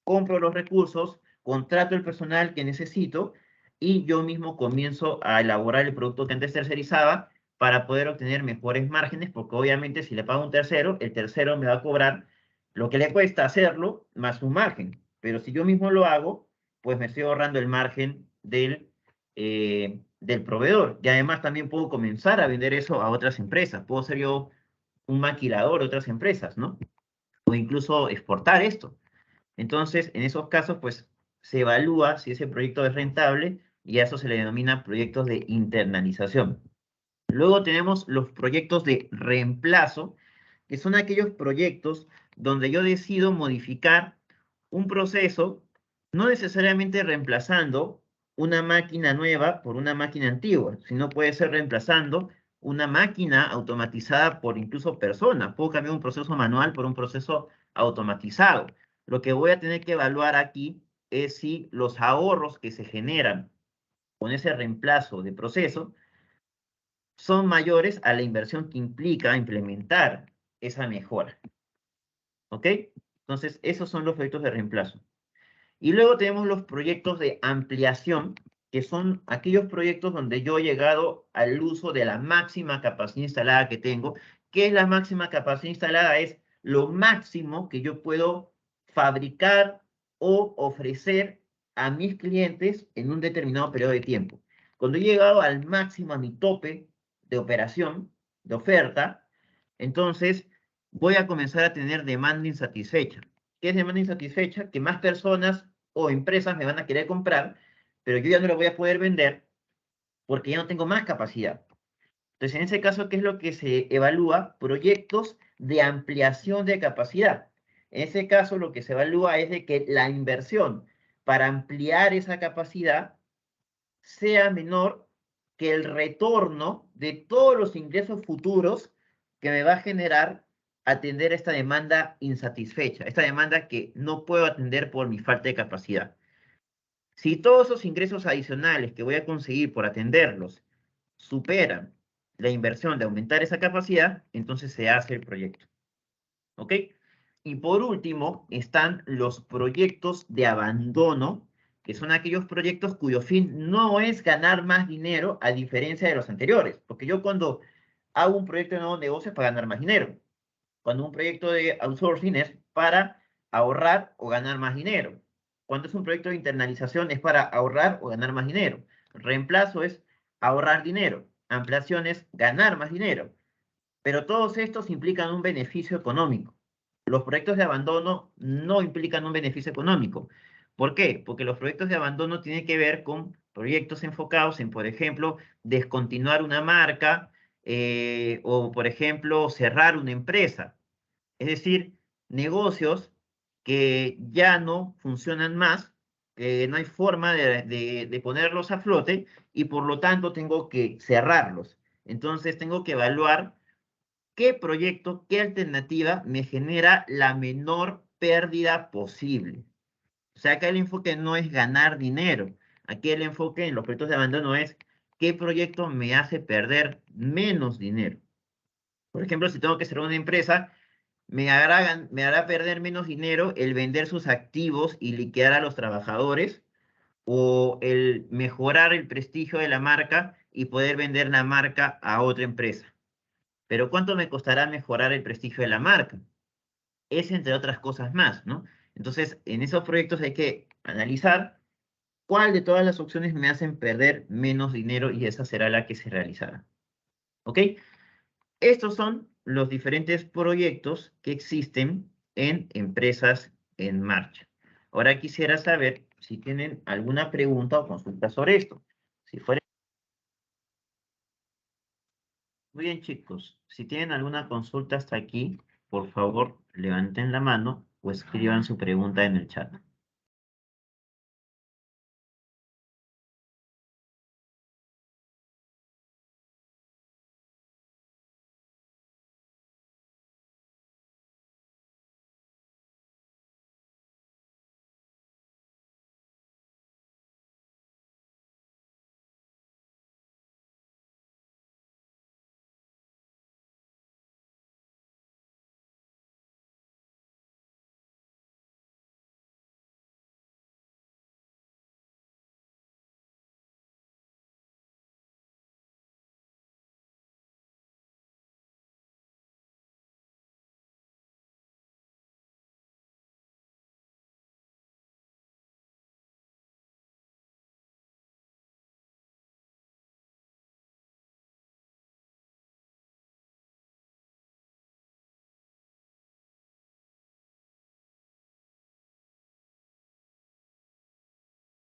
compro los recursos, contrato el personal que necesito y yo mismo comienzo a elaborar el producto que antes tercerizaba para poder obtener mejores márgenes, porque obviamente si le pago a un tercero, el tercero me va a cobrar lo que le cuesta hacerlo más un margen. Pero si yo mismo lo hago, pues me estoy ahorrando el margen del proveedor. Y además también puedo comenzar a vender eso a otras empresas. Puedo ser yo un maquilador de otras empresas, ¿no? O incluso exportar esto. Entonces, en esos casos, pues, se evalúa si ese proyecto es rentable y a eso se le denomina proyectos de internalización. Luego tenemos los proyectos de reemplazo, que son aquellos proyectos donde yo decido modificar un proceso, no necesariamente reemplazando una máquina nueva por una máquina antigua, sino puede ser reemplazando una máquina automatizada por incluso personas. Puedo cambiar un proceso manual por un proceso automatizado. Lo que voy a tener que evaluar aquí es si los ahorros que se generan con ese reemplazo de proceso son mayores a la inversión que implica implementar esa mejora. ¿Ok? Entonces, esos son los proyectos de reemplazo. Y luego tenemos los proyectos de ampliación, que son aquellos proyectos donde yo he llegado al uso de la máxima capacidad instalada que tengo. ¿Qué es la máxima capacidad instalada? Es lo máximo que yo puedo fabricar o ofrecer a mis clientes en un determinado periodo de tiempo. Cuando he llegado al máximo, a mi tope de operación, de oferta, entonces voy a comenzar a tener demanda insatisfecha. ¿Qué es demanda insatisfecha? Que más personas o empresas me van a querer comprar, pero yo ya no lo voy a poder vender porque ya no tengo más capacidad. Entonces, en ese caso, ¿qué es lo que se evalúa? Proyectos de ampliación de capacidad. En ese caso, lo que se evalúa es de que la inversión para ampliar esa capacidad sea menor que el retorno de todos los ingresos futuros que me va a generar atender esta demanda insatisfecha, esta demanda que no puedo atender por mi falta de capacidad. Si todos esos ingresos adicionales que voy a conseguir por atenderlos superan la inversión de aumentar esa capacidad, entonces se hace el proyecto. ¿Ok? Y por último, están los proyectos de abandono, que son aquellos proyectos cuyo fin no es ganar más dinero a diferencia de los anteriores. Porque yo cuando hago un proyecto de nuevo negocio es para ganar más dinero. Cuando un proyecto de outsourcing es para ahorrar o ganar más dinero. Cuando es un proyecto de internalización es para ahorrar o ganar más dinero. Reemplazo es ahorrar dinero. Ampliación es ganar más dinero. Pero todos estos implican un beneficio económico. Los proyectos de abandono no implican un beneficio económico. ¿Por qué? Porque los proyectos de abandono tienen que ver con proyectos enfocados en, por ejemplo, descontinuar una marca o, por ejemplo, cerrar una empresa. Es decir, negocios que ya no funcionan más, que no hay forma de ponerlos a flote y por lo tanto tengo que cerrarlos. Entonces tengo que evaluar qué proyecto, qué alternativa me genera la menor pérdida posible. O sea, acá el enfoque no es ganar dinero. Aquí el enfoque en los proyectos de abandono es qué proyecto me hace perder menos dinero. Por ejemplo, si tengo que cerrar una empresa, me hará perder menos dinero el vender sus activos y liquidar a los trabajadores o el mejorar el prestigio de la marca y poder vender la marca a otra empresa. Pero ¿cuánto me costará mejorar el prestigio de la marca? Es entre otras cosas más, ¿no? Entonces, en esos proyectos hay que analizar cuál de todas las opciones me hacen perder menos dinero y esa será la que se realizará. ¿Ok? Estos son los diferentes proyectos que existen en empresas en marcha. Ahora quisiera saber si tienen alguna pregunta o consulta sobre esto. Si fuera Muy bien, chicos. Si tienen alguna consulta hasta aquí, por favor, levanten la mano o escriban su pregunta en el chat.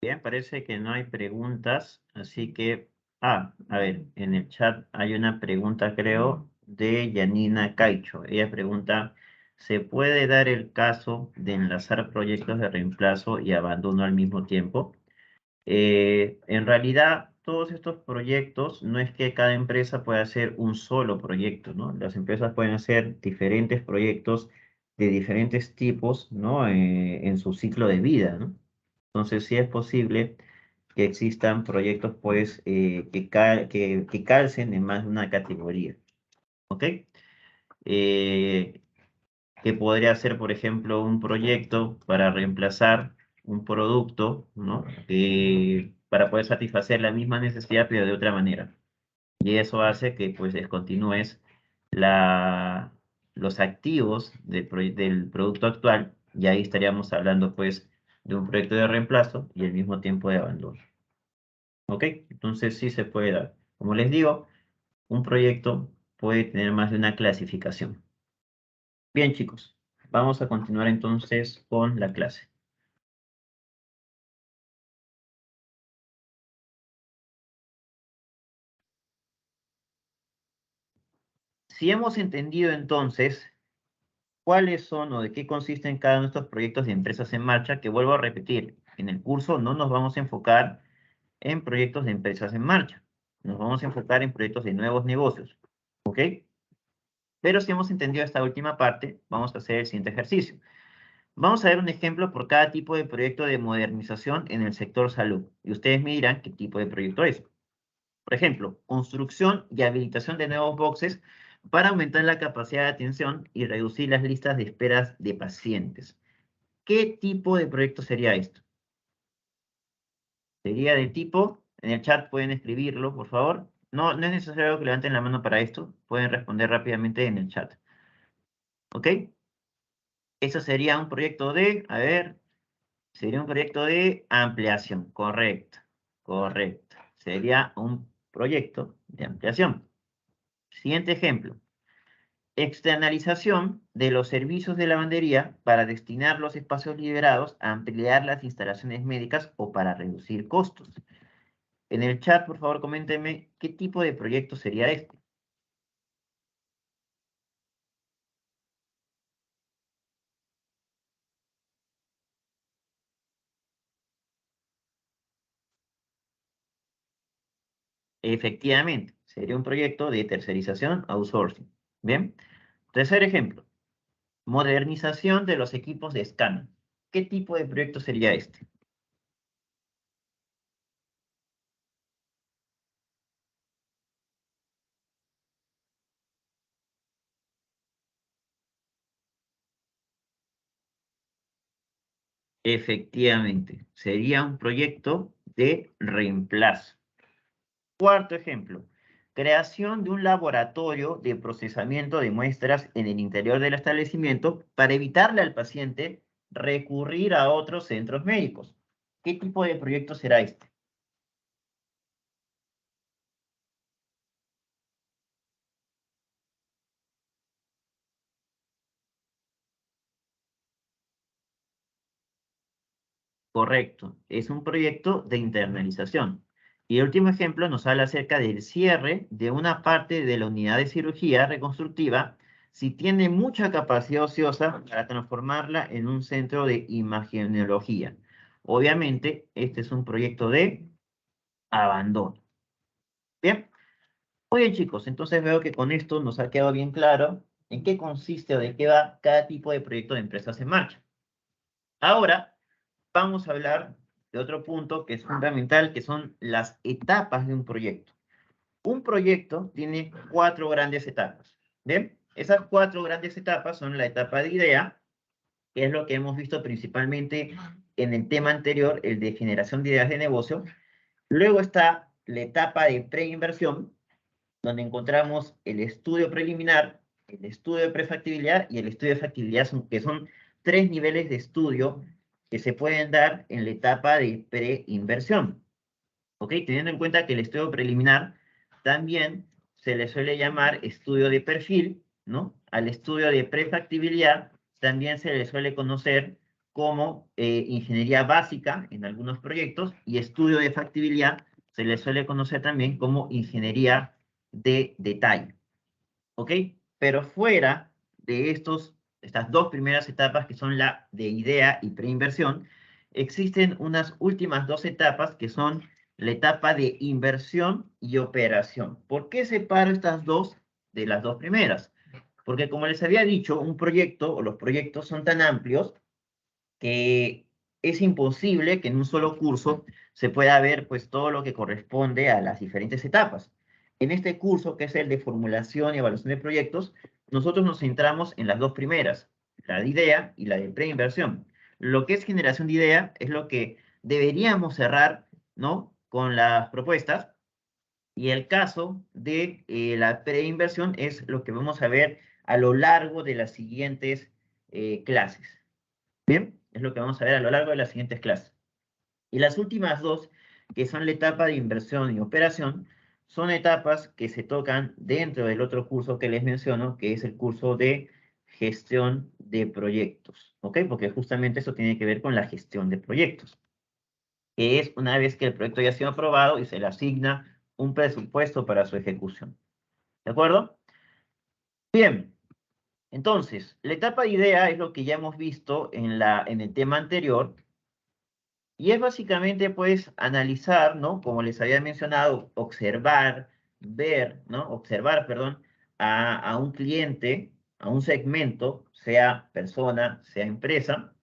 Bien, parece que no hay preguntas, así que, a ver, en el chat hay una pregunta, creo, de Yanina Caicho. Ella pregunta, ¿se puede dar el caso de enlazar proyectos de reemplazo y abandono al mismo tiempo? En realidad, todos estos proyectos no es que cada empresa pueda hacer un solo proyecto, ¿no? Las empresas pueden hacer diferentes proyectos de diferentes tipos, ¿no? En su ciclo de vida, ¿no? Entonces, sí es posible que existan proyectos, pues, que calcen en más de una categoría, ¿ok? Eh, que podría ser, por ejemplo, un proyecto para reemplazar un producto, ¿no? Para poder satisfacer la misma necesidad, pero de otra manera. Y eso hace que, pues, descontinúes la, los activos del producto actual, y ahí estaríamos hablando, pues, de un proyecto de reemplazo y al mismo tiempo de abandono. ¿Ok? Entonces sí se puede dar. Como les digo, un proyecto puede tener más de una clasificación. Bien, chicos, vamos a continuar entonces con la clase. Si hemos entendido entonces cuáles son o de qué consisten cada uno de estos proyectos de empresas en marcha, que vuelvo a repetir, en el curso no nos vamos a enfocar en proyectos de empresas en marcha, nos vamos a enfocar en proyectos de nuevos negocios, ¿ok? Pero si hemos entendido esta última parte, vamos a hacer el siguiente ejercicio. Vamos a ver un ejemplo por cada tipo de proyecto de modernización en el sector salud. Y ustedes me dirán qué tipo de proyecto es. Por ejemplo, construcción y habilitación de nuevos boxes para aumentar la capacidad de atención y reducir las listas de esperas de pacientes. ¿Qué tipo de proyecto sería esto? Sería de tipo, en el chat pueden escribirlo, por favor. No, no es necesario que levanten la mano para esto. Pueden responder rápidamente en el chat. ¿Ok? Eso sería un proyecto de, a ver, sería un proyecto de ampliación, correcto, correcto. Sería un proyecto de ampliación. Siguiente ejemplo. Externalización de los servicios de lavandería para destinar los espacios liberados a ampliar las instalaciones médicas o para reducir costos. En el chat, por favor, coméntenme qué tipo de proyecto sería este. Efectivamente, sería un proyecto de tercerización, outsourcing. Bien. Tercer ejemplo. Modernización de los equipos de escáner. ¿Qué tipo de proyecto sería este? Efectivamente, sería un proyecto de reemplazo. Cuarto ejemplo, creación de un laboratorio de procesamiento de muestras en el interior del establecimiento para evitarle al paciente recurrir a otros centros médicos. ¿Qué tipo de proyecto será este? Correcto, es un proyecto de internalización. Y el último ejemplo nos habla acerca del cierre de una parte de la unidad de cirugía reconstructiva si tiene mucha capacidad ociosa para transformarla en un centro de imagenología. Obviamente, este es un proyecto de abandono. Bien. Muy bien, chicos, entonces veo que con esto nos ha quedado bien claro en qué consiste o de qué va cada tipo de proyecto de empresas en marcha. Ahora vamos a hablar de otro punto que es fundamental, que son las etapas de un proyecto. Un proyecto tiene 4 grandes etapas. ¿Bien? Esas 4 grandes etapas son la etapa de idea, que es lo que hemos visto principalmente en el tema anterior, el de generación de ideas de negocio. Luego está la etapa de preinversión, donde encontramos el estudio preliminar, el estudio de prefactibilidad y el estudio de factibilidad, que son 3 niveles de estudio que se pueden dar en la etapa de preinversión. ¿Ok? Teniendo en cuenta que el estudio preliminar también se le suele llamar estudio de perfil, ¿no? Al estudio de prefactibilidad también se le suele conocer como ingeniería básica en algunos proyectos, y estudio de factibilidad se le suele conocer también como ingeniería de detalle. ¿Ok? Pero fuera de estas 2 primeras etapas, que son la de idea y preinversión, existen unas últimas 2 etapas que son la etapa de inversión y operación. ¿Por qué separo estas dos de las 2 primeras? Porque como les había dicho, un proyecto o los proyectos son tan amplios que es imposible que en un solo curso se pueda ver pues todo lo que corresponde a las diferentes etapas. En este curso, que es el de formulación y evaluación de proyectos, nosotros nos centramos en las 2 primeras, la de idea y la de preinversión. Lo que es generación de idea es lo que deberíamos cerrar, ¿no?, con las propuestas, y el caso de la preinversión es lo que vamos a ver a lo largo de las siguientes clases. Bien, es lo que vamos a ver a lo largo de las siguientes clases. Y las últimas 2, que son la etapa de inversión y operación, son etapas que se tocan dentro del otro curso que les menciono, que es el curso de gestión de proyectos, ¿ok? Porque justamente eso tiene que ver con la gestión de proyectos, que es una vez que el proyecto ya ha sido aprobado y se le asigna un presupuesto para su ejecución. ¿De acuerdo? Bien, entonces, la etapa de idea es lo que ya hemos visto en el tema anterior. Y es básicamente, pues, analizar, ¿no? Como les había mencionado, observar, ver, ¿no? Observar, perdón, a un cliente, a un segmento, sea persona, sea empresa,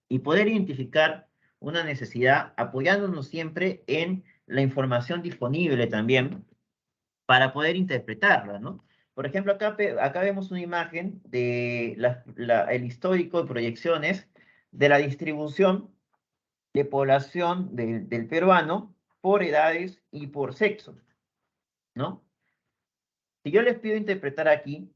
y poder identificar una necesidad apoyándonos siempre en la información disponible también para poder interpretarla, ¿no? Por ejemplo, acá vemos una imagen de el histórico de proyecciones de la distribución de población del peruano por edades y por sexo, ¿no? Si yo les pido interpretar aquí,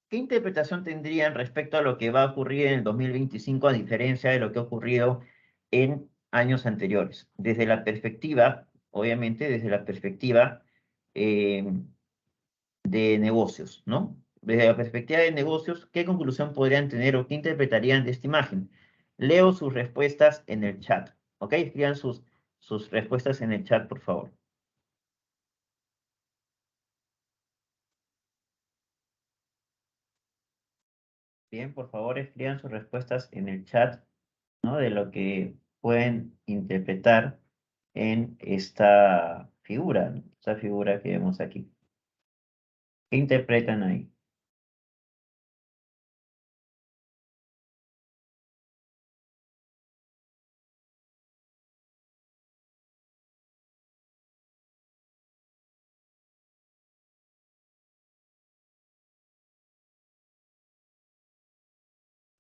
¿qué interpretación tendrían respecto a lo que va a ocurrir en el 2025 a diferencia de lo que ha ocurrido en años anteriores? Desde la perspectiva, obviamente, desde la perspectiva eh, de negocios, ¿no? Desde la perspectiva de negocios, ¿qué conclusión podrían tener o qué interpretarían de esta imagen? Leo sus respuestas en el chat, ¿ok? Escriban sus respuestas en el chat, por favor. Bien, por favor, escriban sus respuestas en el chat, ¿no? De lo que pueden interpretar en esta figura, ¿no? Esta figura que vemos aquí. ¿Qué interpretan ahí?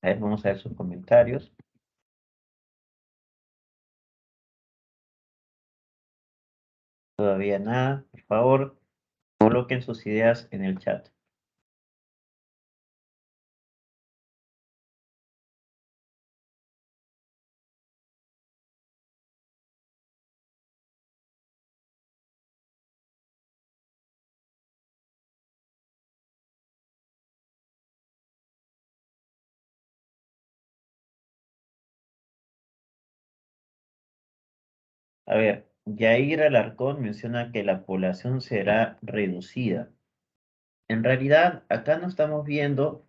A ver, vamos a ver sus comentarios. Todavía nada. Por favor, coloquen sus ideas en el chat. A ver, Yair Alarcón menciona que la población será reducida. En realidad, acá no estamos viendo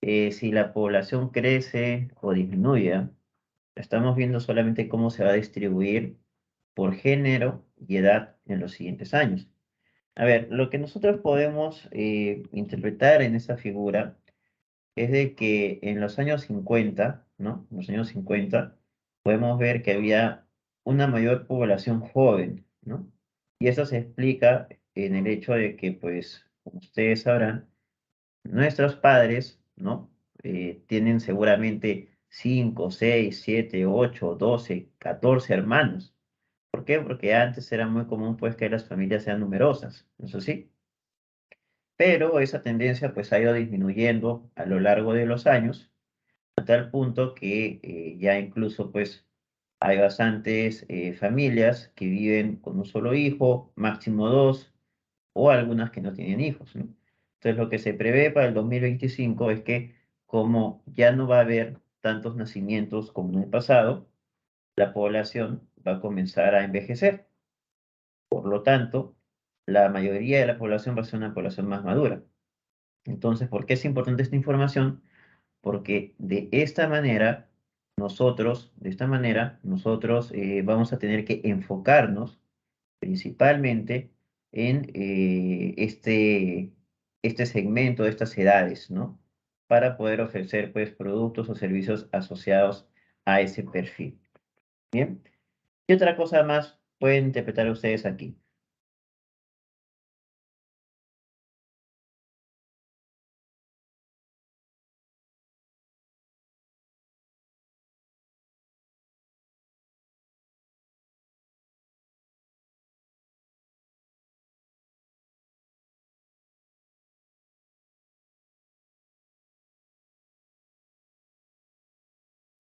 si la población crece o disminuye. Estamos viendo solamente cómo se va a distribuir por género y edad en los siguientes años. A ver, lo que nosotros podemos interpretar en esa figura es de que en los años 50, ¿no? En los años 50 podemos ver que había una mayor población joven, ¿no? Y eso se explica en el hecho de que, pues, como ustedes sabrán, nuestros padres, ¿no? Tienen seguramente 5, 6, 7, 8, 12, 14 hermanos. ¿Por qué? Porque antes era muy común, pues, que las familias sean numerosas, eso sí. Pero esa tendencia, pues, ha ido disminuyendo a lo largo de los años, a tal punto que ya incluso, pues, hay bastantes familias que viven con un solo hijo, máximo dos, o algunas que no tienen hijos, ¿no? Entonces, lo que se prevé para el 2025 es que como ya no va a haber tantos nacimientos como en el pasado, la población va a comenzar a envejecer. Por lo tanto, la mayoría de la población va a ser una población más madura. Entonces, ¿por qué es importante esta información? Porque de esta manera, nosotros vamos a tener que enfocarnos principalmente en este segmento de estas edades, ¿no? Para poder ofrecer, pues, productos o servicios asociados a ese perfil. Bien. ¿Qué otra cosa más pueden interpretar ustedes aquí?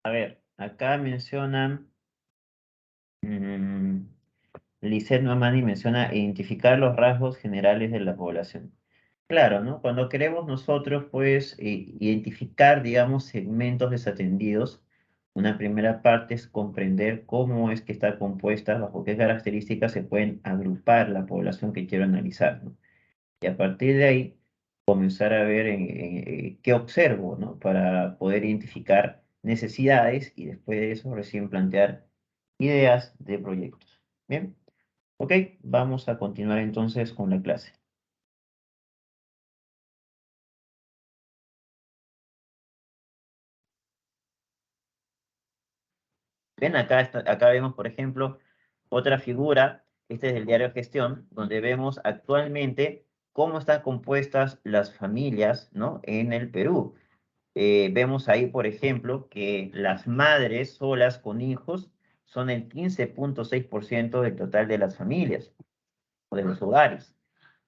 A ver, acá mencionan, mm, Lisette Mamani menciona identificar los rasgos generales de la población. Claro, ¿no? Cuando queremos nosotros, pues, identificar, digamos, segmentos desatendidos, una primera parte es comprender cómo es que está compuesta, bajo qué características se pueden agrupar la población que quiero analizar, ¿no? Y a partir de ahí, comenzar a ver qué observo, ¿no? Para poder identificar necesidades y después de eso recién plantear ideas de proyectos. Bien, ok, vamos a continuar entonces con la clase. Ven, acá vemos, por ejemplo, otra figura, este es del diario Gestión, donde vemos actualmente cómo están compuestas las familias, ¿no? En el Perú. Vemos ahí, por ejemplo, que las madres solas con hijos son el 15.6% del total de las familias o de los hogares.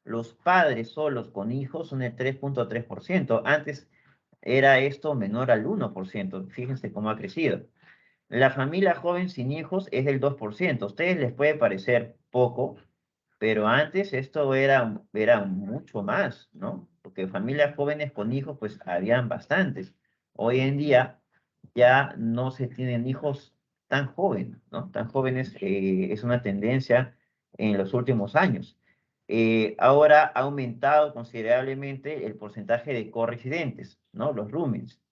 Los padres solos con hijos son el 3.3%. Antes era esto menor al 1%. Fíjense cómo ha crecido. La familia joven sin hijos es del 2%. A ustedes les puede parecer poco, pero antes esto era mucho más, ¿no? Porque familias jóvenes con hijos, pues habían bastantes. Hoy en día ya no se tienen hijos tan jóvenes, ¿no? Tan jóvenes es una tendencia en los últimos años. Ahora ha aumentado considerablemente el porcentaje de corresidentes, ¿no? Los roomings.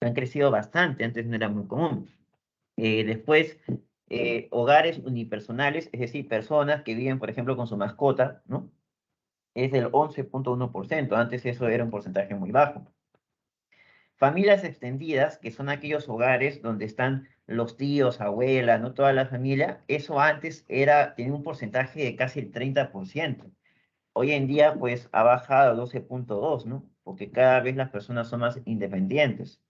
Han crecido bastante, antes no era muy común. Después, hogares unipersonales, es decir, personas que viven, por ejemplo, con su mascota, ¿no? Es del 11.1%. Antes eso era un porcentaje muy bajo. Familias extendidas, que son aquellos hogares donde están los tíos, abuelas, ¿no? Toda la familia, eso antes tenía un porcentaje de casi el 30%. Hoy en día, pues, ha bajado a 12.2%, ¿no? Porque cada vez las personas son más independientes.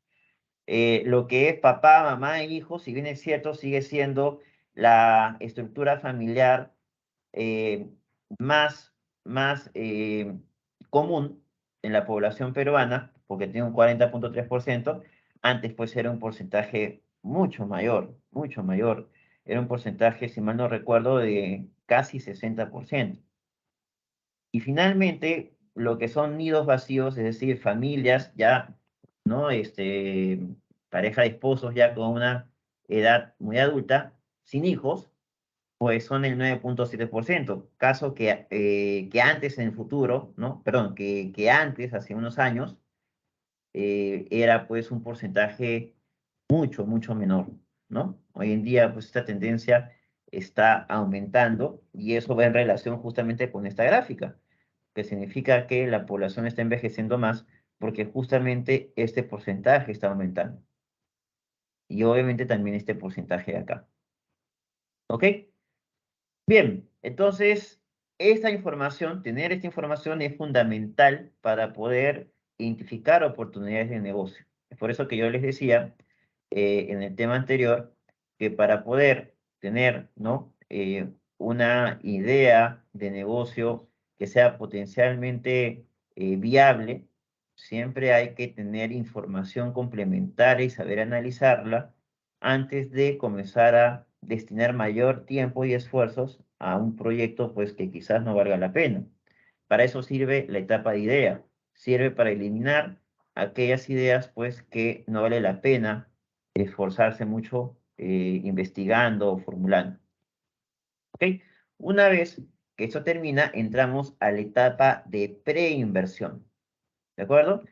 Lo que es papá, mamá e hijos, si bien es cierto, sigue siendo la estructura familiar eh, más, más común en la población peruana, porque tiene un 40.3%. Antes pues era un porcentaje mucho mayor, mucho mayor. Era un porcentaje, si mal no recuerdo, de casi 60%. Y finalmente, lo que son nidos vacíos, es decir, familias ya, ¿no? Pareja de esposos ya con una edad muy adulta, sin hijos, pues son el 9.7%, caso que antes en el futuro, ¿no? Perdón, que antes, hace unos años, era pues un porcentaje mucho menor, ¿no? Hoy en día, pues esta tendencia está aumentando y eso va en relación justamente con esta gráfica, que significa que la población está envejeciendo más porque justamente este porcentaje está aumentando. Y obviamente también este porcentaje de acá. ¿Ok? Bien, entonces, tener esta información es fundamental para poder identificar oportunidades de negocio. Es por eso que yo les decía en el tema anterior que para poder tener, ¿no? Una idea de negocio que sea potencialmente viable, siempre hay que tener información complementaria y saber analizarla antes de comenzar a destinar mayor tiempo y esfuerzos a un proyecto pues que quizás no valga la pena. Para eso sirve la etapa de idea, sirve para eliminar aquellas ideas pues que no vale la pena esforzarse mucho investigando o formulando. ¿Ok? Una vez que eso termina, entramos a la etapa de preinversión. ¿De acuerdo?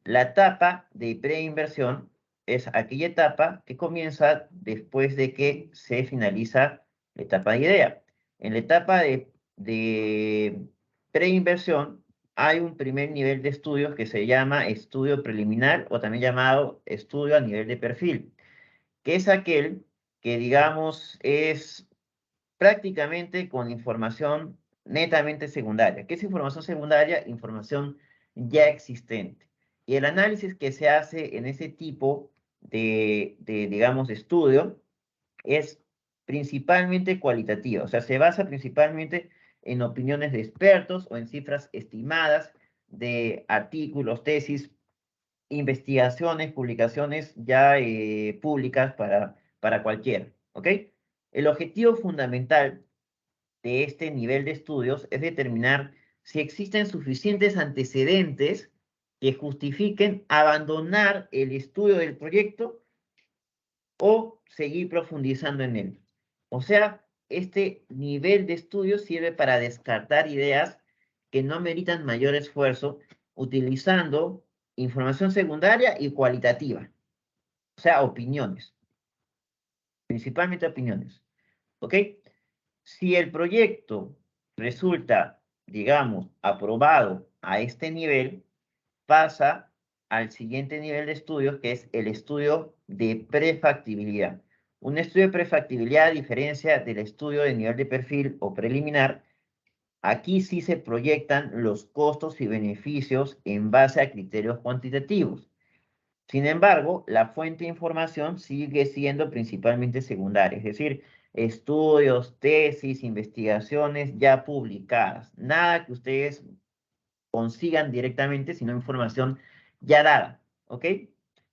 La etapa de preinversión es aquella etapa que comienza después de que se finaliza la etapa de idea. En la etapa de preinversión hay un primer nivel de estudios que se llama estudio preliminar o también llamado estudio a nivel de perfil, que es aquel que, digamos, es prácticamente con información netamente secundaria. ¿Qué es información secundaria? Información ya existente. Y el análisis que se hace en ese tipo digamos, de estudio es principalmente cualitativo. O sea, se basa principalmente en opiniones de expertos o en cifras estimadas de artículos, tesis, investigaciones, publicaciones ya públicas para cualquiera. ¿Ok? El objetivo fundamental de este nivel de estudios es determinar si existen suficientes antecedentes que justifiquen abandonar el estudio del proyecto o seguir profundizando en él. O sea, este nivel de estudio sirve para descartar ideas que no meritan mayor esfuerzo utilizando información secundaria y cualitativa, o sea, opiniones, principalmente opiniones. ¿Ok? Si el proyecto resulta, digamos, aprobado a este nivel, pasa al siguiente nivel de estudios, que es el estudio de prefactibilidad. Un estudio de prefactibilidad, a diferencia del estudio de nivel de perfil o preliminar, aquí sí se proyectan los costos y beneficios en base a criterios cuantitativos. Sin embargo, la fuente de información sigue siendo principalmente secundaria, es decir, estudios, tesis, investigaciones ya publicadas. Nada que ustedes consigan directamente, sino información ya dada, ¿ok?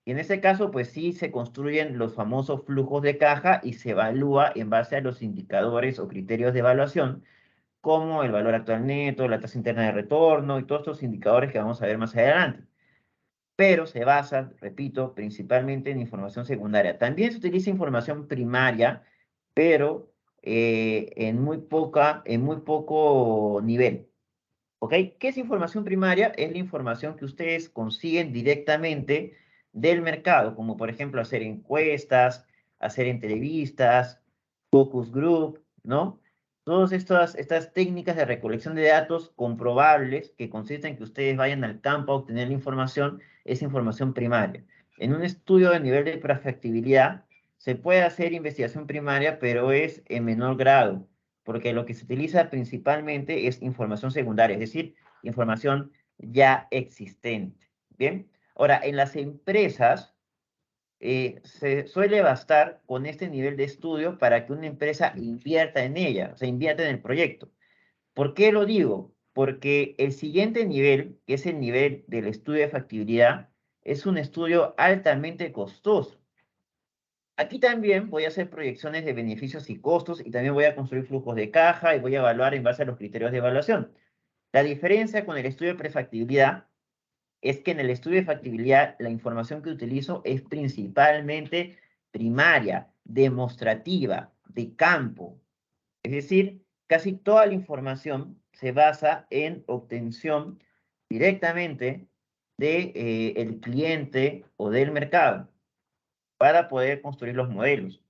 Y en ese caso, pues sí se construyen los famosos flujos de caja y se evalúa en base a los indicadores o criterios de evaluación, como el valor actual neto, la tasa interna de retorno y todos estos indicadores que vamos a ver más adelante, pero se basa, repito, principalmente en información secundaria. También se utiliza información primaria, pero en muy poco nivel. ¿Ok? ¿Qué es información primaria? Es la información que ustedes consiguen directamente del mercado, como por ejemplo hacer encuestas, hacer entrevistas, focus group, ¿no? Todas estas técnicas de recolección de datos comprobables que consisten en que ustedes vayan al campo a obtener la información, es información primaria. En un estudio de nivel de prefactibilidad se puede hacer investigación primaria, pero es en menor grado, porque lo que se utiliza principalmente es información secundaria, es decir, información ya existente. Bien, ahora, en las empresas se suele bastar con este nivel de estudio para que una empresa invierta en ella, o sea, invierta en el proyecto. ¿Por qué lo digo? Porque el siguiente nivel, que es el nivel del estudio de factibilidad, es un estudio altamente costoso. Aquí también voy a hacer proyecciones de beneficios y costos y también voy a construir flujos de caja y voy a evaluar en base a los criterios de evaluación. La diferencia con el estudio de prefactibilidad es que en el estudio de factibilidad la información que utilizo es principalmente primaria, demostrativa, de campo. Es decir, casi toda la información se basa en obtención directamente de, el cliente o del mercado para poder construir los modelos.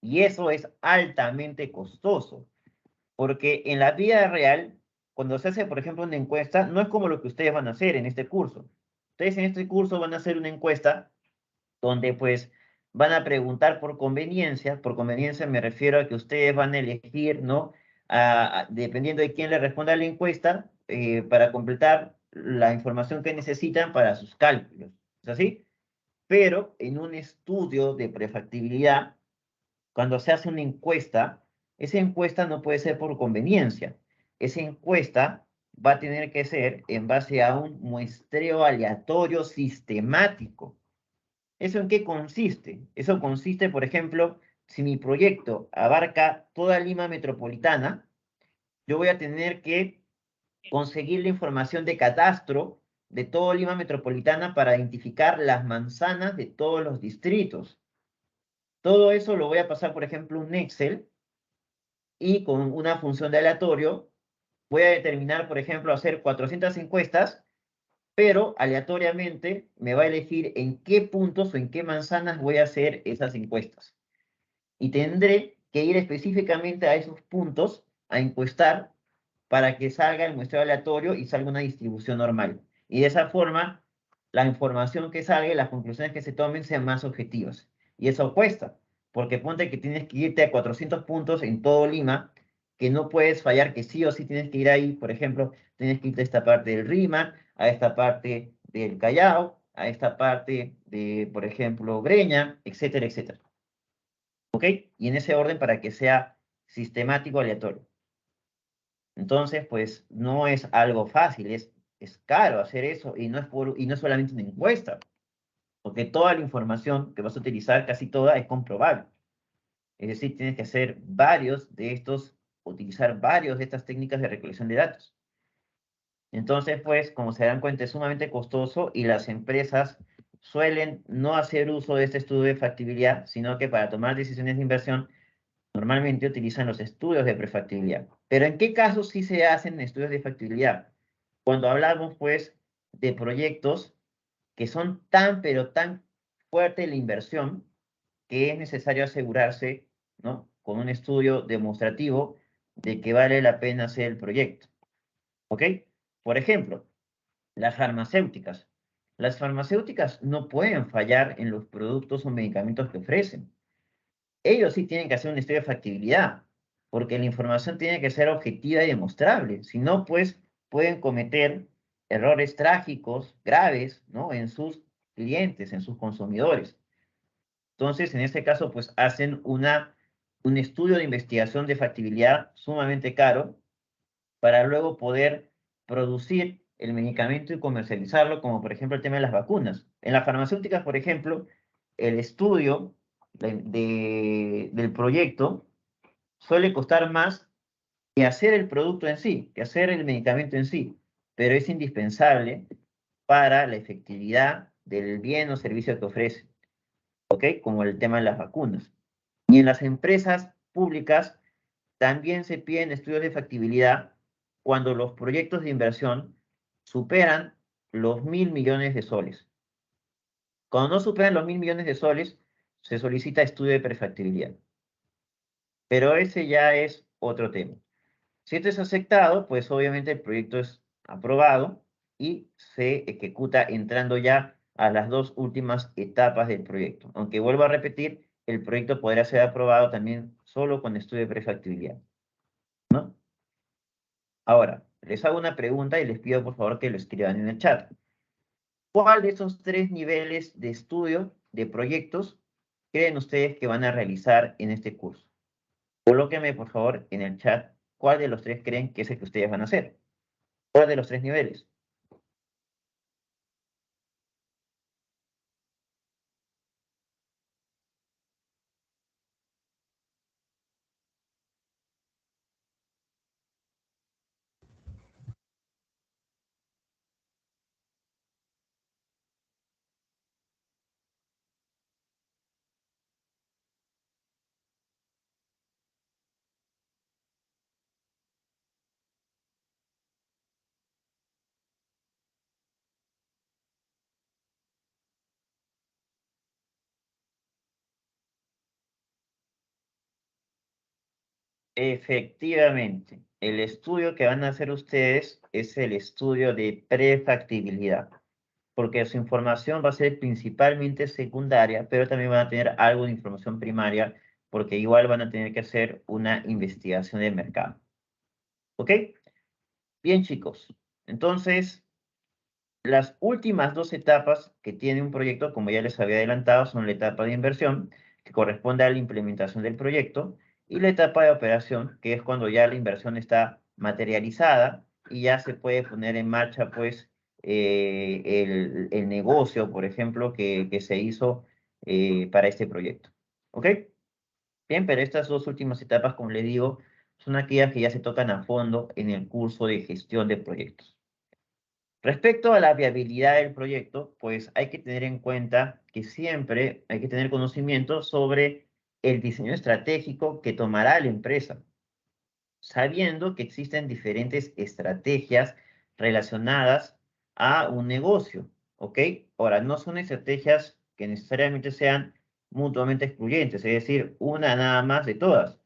Y eso es altamente costoso, porque en la vida real, cuando se hace, por ejemplo, una encuesta, no es como lo que ustedes van a hacer en este curso. Ustedes en este curso van a hacer una encuesta donde pues van a preguntar por conveniencia me refiero a que ustedes van a elegir, ¿no? Dependiendo de quién le responda a la encuesta, para completar la información que necesitan para sus cálculos. ¿Es así? Pero en un estudio de prefactibilidad, cuando se hace una encuesta, esa encuesta no puede ser por conveniencia. Esa encuesta va a tener que ser en base a un muestreo aleatorio sistemático. ¿Eso en qué consiste? Eso consiste, por ejemplo, si mi proyecto abarca toda Lima metropolitana, yo voy a tener que conseguir la información de catastro de toda Lima metropolitana para identificar las manzanas de todos los distritos. Todo eso lo voy a pasar, por ejemplo, a un Excel y con una función de aleatorio voy a determinar, por ejemplo, hacer 400 encuestas, pero aleatoriamente me va a elegir en qué puntos o en qué manzanas voy a hacer esas encuestas. Y tendré que ir específicamente a esos puntos a encuestar para que salga el muestreo aleatorio y salga una distribución normal. Y de esa forma, la información que salga y las conclusiones que se tomen sean más objetivas. Y eso cuesta, porque ponte que tienes que irte a 400 puntos en todo Lima, que no puedes fallar, que sí o sí tienes que ir ahí, por ejemplo, tienes que irte a esta parte del Rímac, a esta parte del Callao, a esta parte de, por ejemplo, Breña, etcétera, etcétera. ¿Ok? Y en ese orden para que sea sistemático aleatorio. Entonces, pues no es algo fácil, es caro hacer eso y no es solamente una encuesta, porque toda la información que vas a utilizar, casi toda, es comprobable. Es decir, tienes que hacer varios de estos, utilizar varios de estas técnicas de recolección de datos. Entonces, pues, como se dan cuenta, es sumamente costoso y las empresas suelen no hacer uso de este estudio de factibilidad, sino que para tomar decisiones de inversión normalmente utilizan los estudios de prefactibilidad. Pero ¿en qué casos sí se hacen estudios de factibilidad? Cuando hablamos, pues, de proyectos que son tan, pero tan fuerte la inversión que es necesario asegurarse, ¿no? Con un estudio demostrativo de que vale la pena hacer el proyecto. ¿Ok? Por ejemplo, las farmacéuticas. Las farmacéuticas no pueden fallar en los productos o medicamentos que ofrecen. Ellos sí tienen que hacer un estudio de factibilidad, porque la información tiene que ser objetiva y demostrable. Si no, pues pueden cometer errores trágicos, graves, ¿no? En sus clientes, en sus consumidores. Entonces, en este caso, pues hacen un estudio de investigación de factibilidad sumamente caro para luego poder producir el medicamento y comercializarlo, como por ejemplo el tema de las vacunas. En las farmacéuticas, por ejemplo, el estudio del proyecto suele costar más que hacer el producto en sí, que hacer el medicamento en sí, pero es indispensable para la efectividad del bien o servicio que ofrece, ¿ok? Como el tema de las vacunas. Y en las empresas públicas también se piden estudios de factibilidad cuando los proyectos de inversión superan los 1.000 millones de soles. Cuando no superan los 1.000 millones de soles, se solicita estudio de prefactibilidad. Pero ese ya es otro tema. Si esto es aceptado, pues obviamente el proyecto es aprobado y se ejecuta entrando ya a las dos últimas etapas del proyecto. Aunque vuelvo a repetir, el proyecto podrá ser aprobado también solo con estudio de prefactibilidad, ¿no? Ahora, les hago una pregunta y les pido por favor que lo escriban en el chat. ¿Cuál de esos tres niveles de estudio de proyectos creen ustedes que van a realizar en este curso? Colóquenme por favor en el chat cuál de los tres creen que es el que ustedes van a hacer. ¿Cuál de los tres niveles? Efectivamente, el estudio que van a hacer ustedes es el estudio de prefactibilidad, porque su información va a ser principalmente secundaria, pero también van a tener algo de información primaria, porque igual van a tener que hacer una investigación de mercado. ¿Ok? Bien, chicos. Entonces, las últimas dos etapas que tiene un proyecto, como ya les había adelantado, son la etapa de inversión, que corresponde a la implementación del proyecto, y la etapa de operación, que es cuando ya la inversión está materializada y ya se puede poner en marcha, pues, el negocio, por ejemplo, que se hizo para este proyecto. ¿Ok? Bien, pero estas dos últimas etapas, como les digo, son aquellas que ya se tocan a fondo en el curso de gestión de proyectos. Respecto a la viabilidad del proyecto, pues hay que tener en cuenta que siempre hay que tener conocimiento sobre el diseño estratégico que tomará la empresa, sabiendo que existen diferentes estrategias relacionadas a un negocio, ¿ok? Ahora, no son estrategias que necesariamente sean mutuamente excluyentes, es decir, una nada más de todas.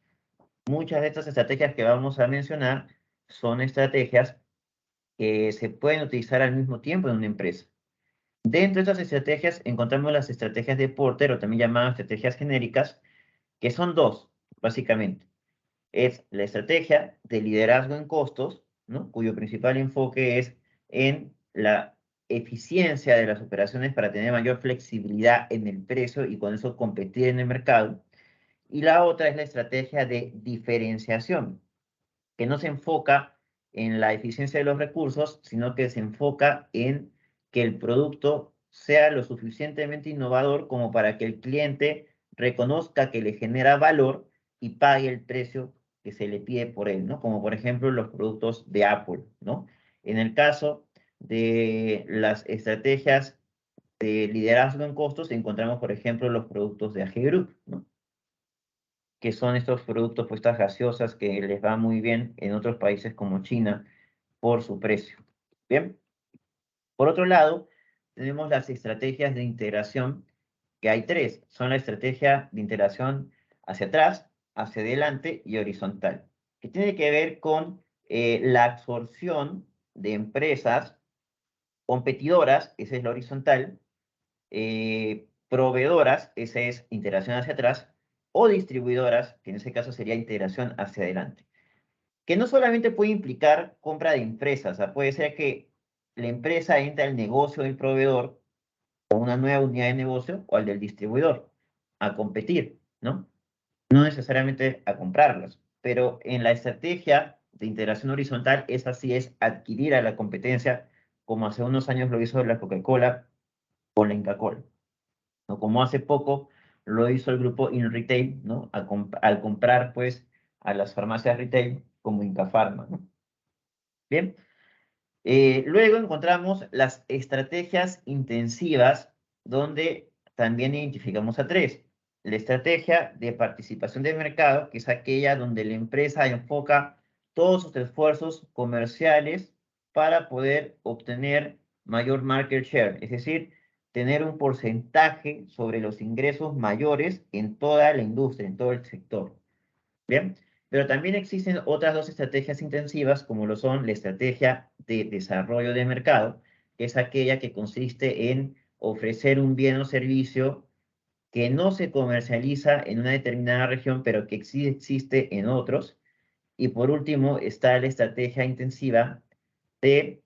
Muchas de estas estrategias que vamos a mencionar son estrategias que se pueden utilizar al mismo tiempo en una empresa. Dentro de estas estrategias encontramos las estrategias de Porter, o también llamadas estrategias genéricas, que son dos, básicamente. Es la estrategia de liderazgo en costos, ¿no? Cuyo principal enfoque es en la eficiencia de las operaciones para tener mayor flexibilidad en el precio y con eso competir en el mercado. Y la otra es la estrategia de diferenciación, que no se enfoca en la eficiencia de los recursos, sino que se enfoca en que el producto sea lo suficientemente innovador como para que el cliente reconozca que le genera valor y pague el precio que se le pide por él, ¿no? Como por ejemplo los productos de Apple, ¿no? En el caso de las estrategias de liderazgo en costos, encontramos, por ejemplo, los productos de AG Group, ¿no? Que son estos productos, pues estas gaseosas que les va muy bien en otros países como China por su precio. Bien. Por otro lado, tenemos las estrategias de integración, que hay tres. Son la estrategia de integración hacia atrás, hacia adelante y horizontal, que tiene que ver con la absorción de empresas competidoras, esa es la horizontal, proveedoras, esa es integración hacia atrás, o distribuidoras, que en ese caso sería integración hacia adelante. Que no solamente puede implicar compra de empresas, o sea, puede ser que la empresa entre al negocio del proveedor o una nueva unidad de negocio o al del distribuidor a competir, ¿no? No necesariamente a comprarlas, pero en la estrategia de integración horizontal, esa sí es adquirir a la competencia, como hace unos años lo hizo la Coca-Cola con la Inca-Cola, ¿no? Como hace poco lo hizo el grupo InRetail, ¿no? Al comprar, pues, a las farmacias retail como Inca Pharma, ¿no? Bien. Luego encontramos las estrategias intensivas, donde también identificamos a tres. La estrategia de participación de mercado, que es aquella donde la empresa enfoca todos sus esfuerzos comerciales para poder obtener mayor market share, es decir, tener un porcentaje sobre los ingresos mayores en toda la industria, en todo el sector. Bien, pero también existen otras dos estrategias intensivas, como lo son la estrategia de desarrollo de mercado, que es aquella que consiste en ofrecer un bien o servicio que no se comercializa en una determinada región, pero que sí existe en otros. Y por último está la estrategia intensiva de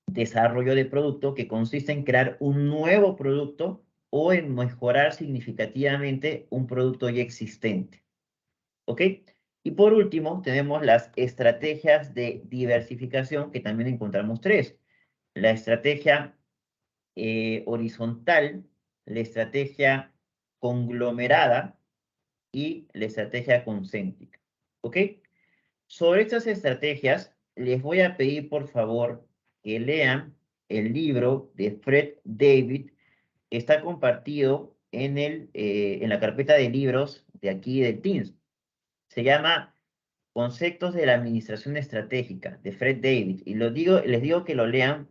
desarrollo de producto, que consiste en crear un nuevo producto o en mejorar significativamente un producto ya existente. ¿Ok? Y por último, tenemos las estrategias de diversificación, que también encontramos tres. La estrategia horizontal, la estrategia conglomerada y la estrategia concéntrica. ¿Ok? Sobre estas estrategias, les voy a pedir, por favor, que lean el libro de Fred David, que está compartido en la carpeta de libros de aquí del Teams. Se llama Conceptos de la Administración Estratégica, de Fred David. Y les digo que lo lean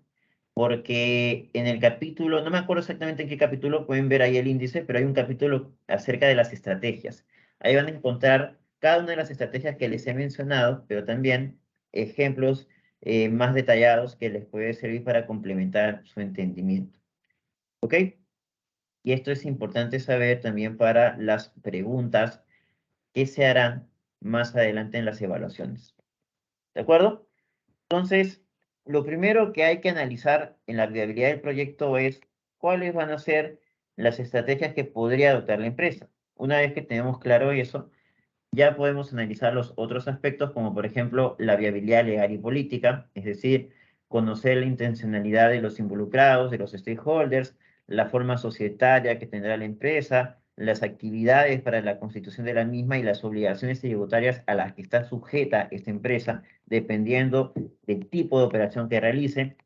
porque en el capítulo, no me acuerdo exactamente en qué capítulo, pueden ver ahí el índice, pero hay un capítulo acerca de las estrategias. Ahí van a encontrar cada una de las estrategias que les he mencionado, pero también ejemplos más detallados que les puede servir para complementar su entendimiento. ¿Ok? Y esto es importante saber también para las preguntas que se harán más adelante en las evaluaciones. ¿De acuerdo? Entonces, lo primero que hay que analizar en la viabilidad del proyecto es cuáles van a ser las estrategias que podría adoptar la empresa. Una vez que tenemos claro eso, ya podemos analizar los otros aspectos, como por ejemplo la viabilidad legal y política, es decir, conocer la intencionalidad de los involucrados, de los stakeholders, la forma societaria que tendrá la empresa, las actividades para la constitución de la misma y las obligaciones tributarias a las que está sujeta esta empresa, dependiendo del tipo de operación que realice.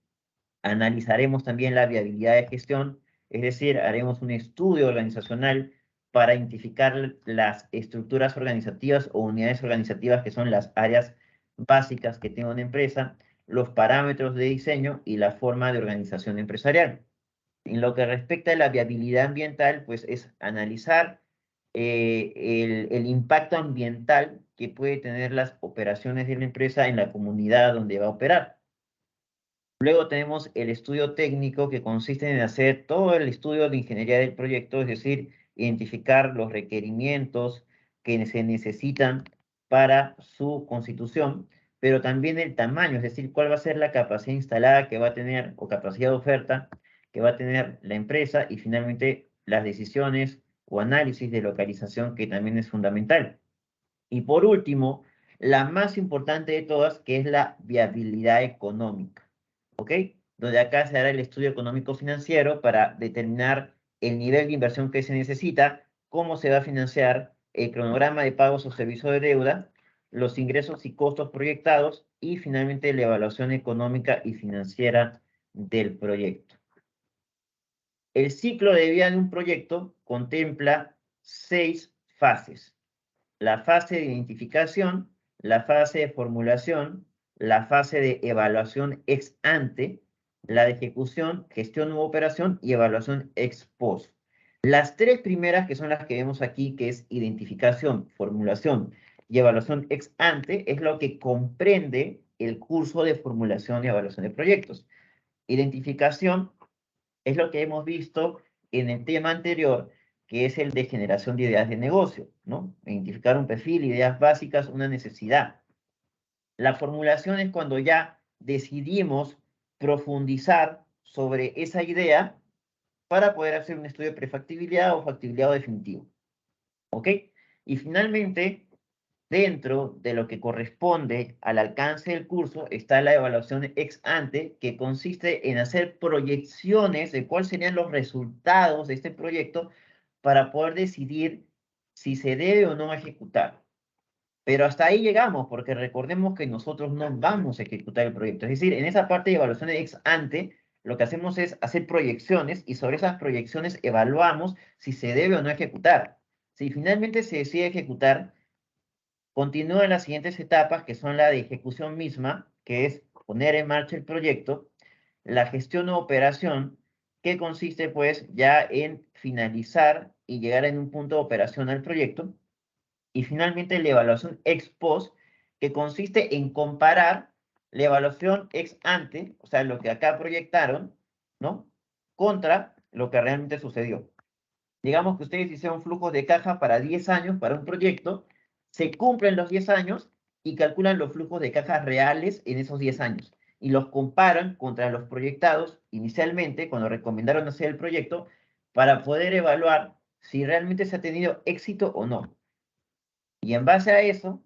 Analizaremos también la viabilidad de gestión, es decir, haremos un estudio organizacional para identificar las estructuras organizativas o unidades organizativas que son las áreas básicas que tiene una empresa, los parámetros de diseño y la forma de organización empresarial. En lo que respecta a la viabilidad ambiental, pues es analizar el impacto ambiental que puede tener las operaciones de la empresa en la comunidad donde va a operar. Luego tenemos el estudio técnico, que consiste en hacer todo el estudio de ingeniería del proyecto, es decir, identificar los requerimientos que se necesitan para su constitución, pero también el tamaño, es decir, cuál va a ser la capacidad instalada que va a tener o capacidad de oferta que va a tener la empresa, y finalmente las decisiones o análisis de localización, que también es fundamental. Y por último, la más importante de todas, que es la viabilidad económica. ¿Ok? Donde acá se hará el estudio económico financiero para determinar el nivel de inversión que se necesita, cómo se va a financiar, el cronograma de pagos o servicio de deuda, los ingresos y costos proyectados y finalmente la evaluación económica y financiera del proyecto. El ciclo de vida de un proyecto contempla 6 fases: la fase de identificación, la fase de formulación, la fase de evaluación ex ante, la de ejecución, gestión u operación y evaluación ex post. Las 3 primeras, que son las que vemos aquí, que es identificación, formulación y evaluación ex ante, es lo que comprende el curso de formulación y evaluación de proyectos. Identificación es lo que hemos visto en el tema anterior, que es el de generación de ideas de negocio, ¿no? Identificar un perfil, ideas básicas, una necesidad. La formulación es cuando ya decidimos profundizar sobre esa idea para poder hacer un estudio de prefactibilidad o factibilidad o definitivo. ¿Ok? Y finalmente, dentro de lo que corresponde al alcance del curso está la evaluación ex ante, que consiste en hacer proyecciones de cuáles serían los resultados de este proyecto para poder decidir si se debe o no ejecutar. Pero hasta ahí llegamos, porque recordemos que nosotros no vamos a ejecutar el proyecto. Es decir, en esa parte de evaluación ex ante, lo que hacemos es hacer proyecciones y sobre esas proyecciones evaluamos si se debe o no ejecutar. Si finalmente se decide ejecutar, continúan las siguientes etapas, que son la de ejecución misma, que es poner en marcha el proyecto, la gestión o operación, que consiste pues ya en finalizar y llegar en un punto de operación al proyecto, y finalmente la evaluación ex post, que consiste en comparar la evaluación ex ante, o sea, lo que acá proyectaron, ¿no? Contra lo que realmente sucedió. Digamos que ustedes hicieron flujos de caja para 10 años para un proyecto, se cumplen los 10 años y calculan los flujos de caja reales en esos 10 años y los comparan contra los proyectados inicialmente cuando recomendaron hacer el proyecto, para poder evaluar si realmente se ha tenido éxito o no. Y en base a eso,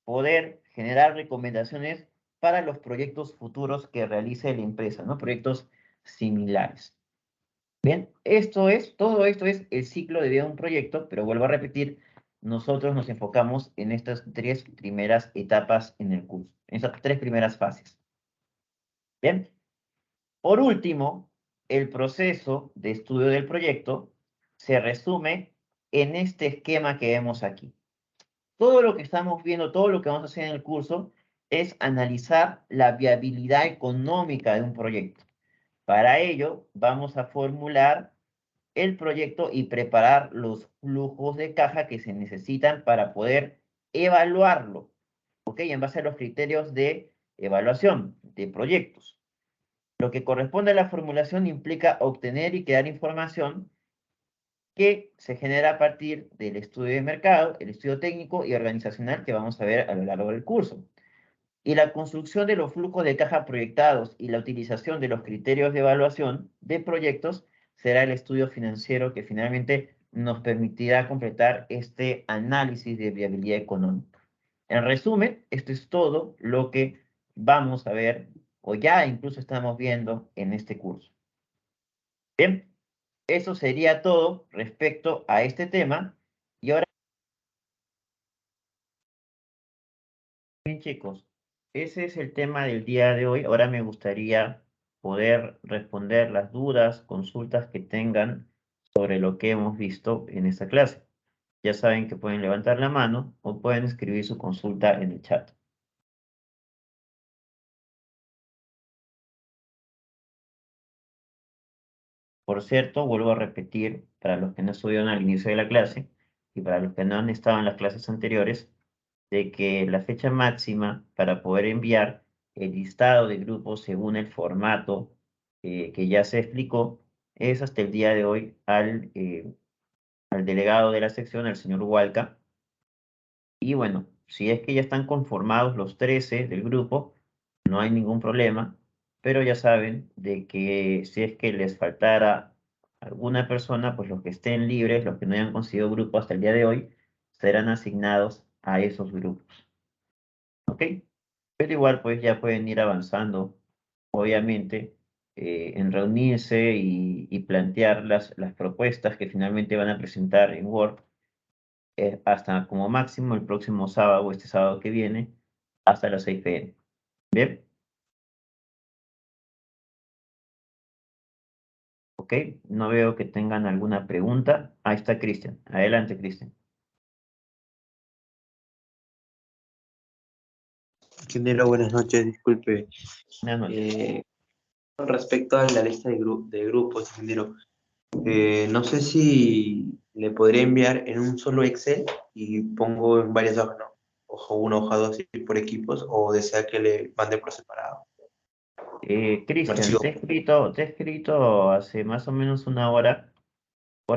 poder generar recomendaciones para los proyectos futuros que realice la empresa, ¿no? Proyectos similares. Bien, todo esto es el ciclo de vida de un proyecto, pero vuelvo a repetir, nosotros nos enfocamos en estas 3 primeras etapas en el curso, en esas 3 primeras fases. Bien, por último, el proceso de estudio del proyecto se resume en este esquema que vemos aquí. Todo lo que estamos viendo, todo lo que vamos a hacer en el curso es analizar la viabilidad económica de un proyecto. Para ello, vamos a formular el proyecto y preparar los flujos de caja que se necesitan para poder evaluarlo, ¿ok? En base a los criterios de evaluación de proyectos. Lo que corresponde a la formulación implica obtener y crear información que se genera a partir del estudio de mercado, el estudio técnico y organizacional que vamos a ver a lo largo del curso. Y la construcción de los flujos de caja proyectados y la utilización de los criterios de evaluación de proyectos será el estudio financiero que finalmente nos permitirá completar este análisis de viabilidad económica. En resumen, esto es todo lo que vamos a ver o ya incluso estamos viendo en este curso. Bien, eso sería todo respecto a este tema. Y ahora, bien chicos, ese es el tema del día de hoy. Ahora me gustaría poder responder las dudas, consultas que tengan sobre lo que hemos visto en esta clase. Ya saben que pueden levantar la mano o pueden escribir su consulta en el chat. Por cierto, vuelvo a repetir, para los que no estuvieron al inicio de la clase y para los que no han estado en las clases anteriores, de que la fecha máxima para poder enviar el listado de grupos según el formato que ya se explicó es hasta el día de hoy al delegado de la sección, al señor Hualca. Y bueno, si es que ya están conformados los 13 del grupo, no hay ningún problema, pero ya saben de que si es que les faltara alguna persona, pues los que estén libres, los que no hayan conseguido grupo hasta el día de hoy, serán asignados a esos grupos. ¿Ok? Pero igual pues ya pueden ir avanzando, obviamente, en reunirse y plantear las propuestas que finalmente van a presentar en Word hasta como máximo el próximo sábado o este sábado que viene, hasta las 6 p.m. ¿Bien? ¿Ok? No veo que tengan alguna pregunta. Ahí está Cristian. Adelante, Cristian. Ingeniero, buenas noches, disculpe. Buenas noches. Con respecto a la lista de grupos, ingeniero, no sé si le podría enviar en un solo Excel y pongo en varias hojas, ¿no? Hoja 1, hoja 2 y por equipos, o desea que le mande por separado. Cristian, Archivo. te he escrito hace más o menos una hora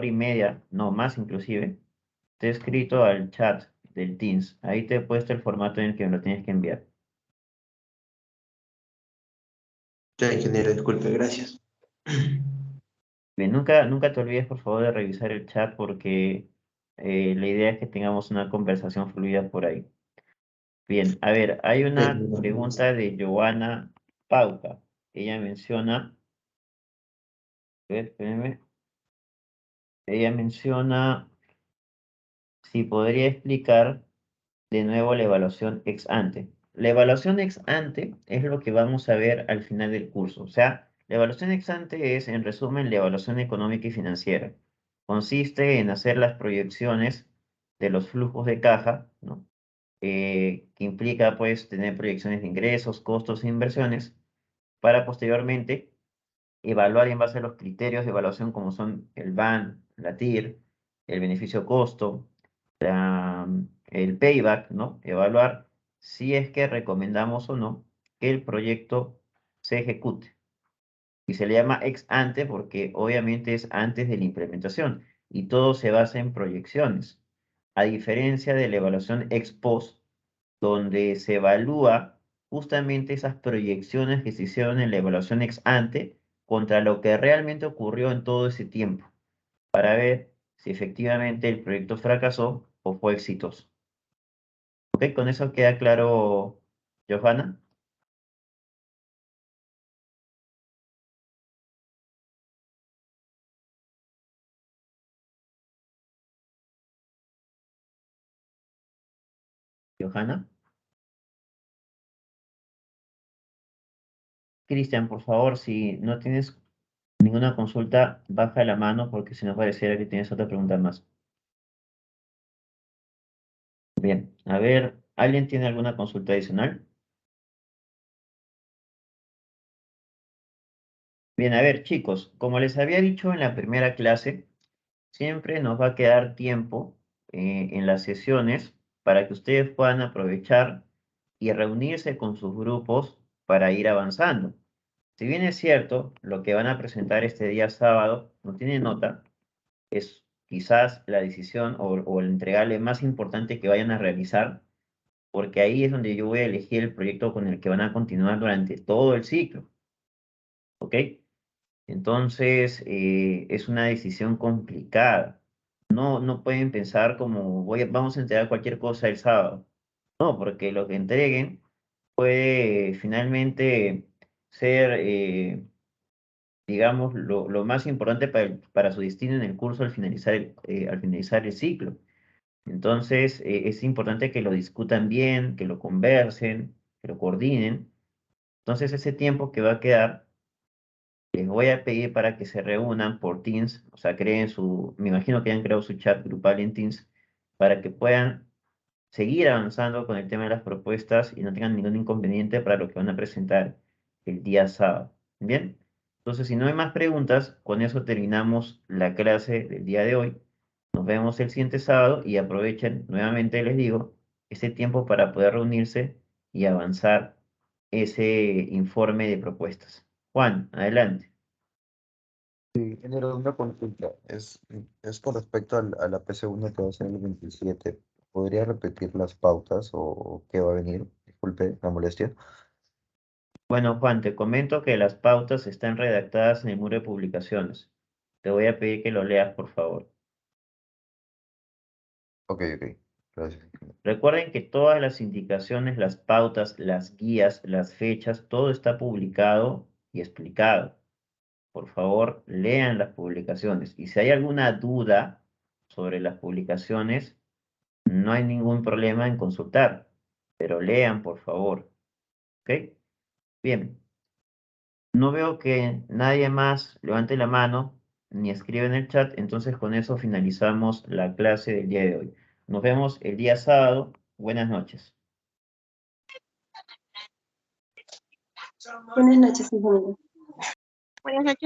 y media, no más inclusive. Te he escrito al chat del Teams. Ahí te he puesto el formato en el que me lo tienes que enviar. Ya, ingeniero, disculpe, gracias. Bien, nunca te olvides, por favor, de revisar el chat porque la idea es que tengamos una conversación fluida por ahí. Bien, a ver, hay una pregunta de Joana Pauca. Ella menciona, a ver, espérenme. Ella menciona si podría explicar de nuevo la evaluación ex ante. La evaluación ex ante es lo que vamos a ver al final del curso. O sea, la evaluación ex ante es, en resumen, la evaluación económica y financiera. Consiste en hacer las proyecciones de los flujos de caja, ¿no? Que implica, pues, tener proyecciones de ingresos, costos e inversiones, para posteriormente evaluar en base a los criterios de evaluación como son el BAN, la TIR, el beneficio-costo, el payback, ¿no? Evaluar si es que recomendamos o no que el proyecto se ejecute. Y se le llama ex ante porque obviamente es antes de la implementación y todo se basa en proyecciones. A diferencia de la evaluación ex post, donde se evalúa justamente esas proyecciones que se hicieron en la evaluación ex ante contra lo que realmente ocurrió en todo ese tiempo, para ver si efectivamente el proyecto fracasó o fue exitoso. ¿Ok? ¿Con eso queda claro, Johanna? Johanna. Cristian, por favor, si no tienes ninguna consulta, baja la mano porque si no pareciera que tienes otra pregunta más. Bien, a ver, ¿alguien tiene alguna consulta adicional? Bien, a ver, chicos, como les había dicho en la primera clase, siempre nos va a quedar tiempo en las sesiones para que ustedes puedan aprovechar y reunirse con sus grupos para ir avanzando. Si bien es cierto, lo que van a presentar este día sábado no tiene nota, es quizás la decisión o el entregable más importante que vayan a realizar, porque ahí es donde yo voy a elegir el proyecto con el que van a continuar durante todo el ciclo. ¿Ok? Entonces, es una decisión complicada. No pueden pensar como vamos a entregar cualquier cosa el sábado. No, porque lo que entreguen puede finalmente ser, digamos, lo más importante para su destino en el curso al finalizar el ciclo. Entonces, es importante que lo discutan bien, que lo conversen, que lo coordinen. Entonces, ese tiempo que va a quedar, les voy a pedir para que se reúnan por Teams, o sea, me imagino que hayan creado su chat grupal en Teams, para que puedan seguir avanzando con el tema de las propuestas y no tengan ningún inconveniente para lo que van a presentar el día sábado. ¿Bien? Entonces, si no hay más preguntas, con eso terminamos la clase del día de hoy. Nos vemos el siguiente sábado y aprovechen, nuevamente les digo, ese tiempo para poder reunirse y avanzar ese informe de propuestas. Juan, adelante. Sí, ingeniero, una consulta. Es con respecto a la PC1 que va a ser el 27. ¿Podría repetir las pautas o qué va a venir? Disculpe la molestia. Bueno, Juan, te comento que las pautas están redactadas en el muro de publicaciones. Te voy a pedir que lo leas, por favor. Ok, ok. Gracias. Recuerden que todas las indicaciones, las pautas, las guías, las fechas, todo está publicado y explicado. Por favor, lean las publicaciones. Y si hay alguna duda sobre las publicaciones, no hay ningún problema en consultar, pero lean, por favor. ¿Ok? Bien. No veo que nadie más levante la mano ni escriba en el chat, entonces con eso finalizamos la clase del día de hoy. Nos vemos el día sábado. Buenas noches. Buenas noches, ingeniero. Buenas noches.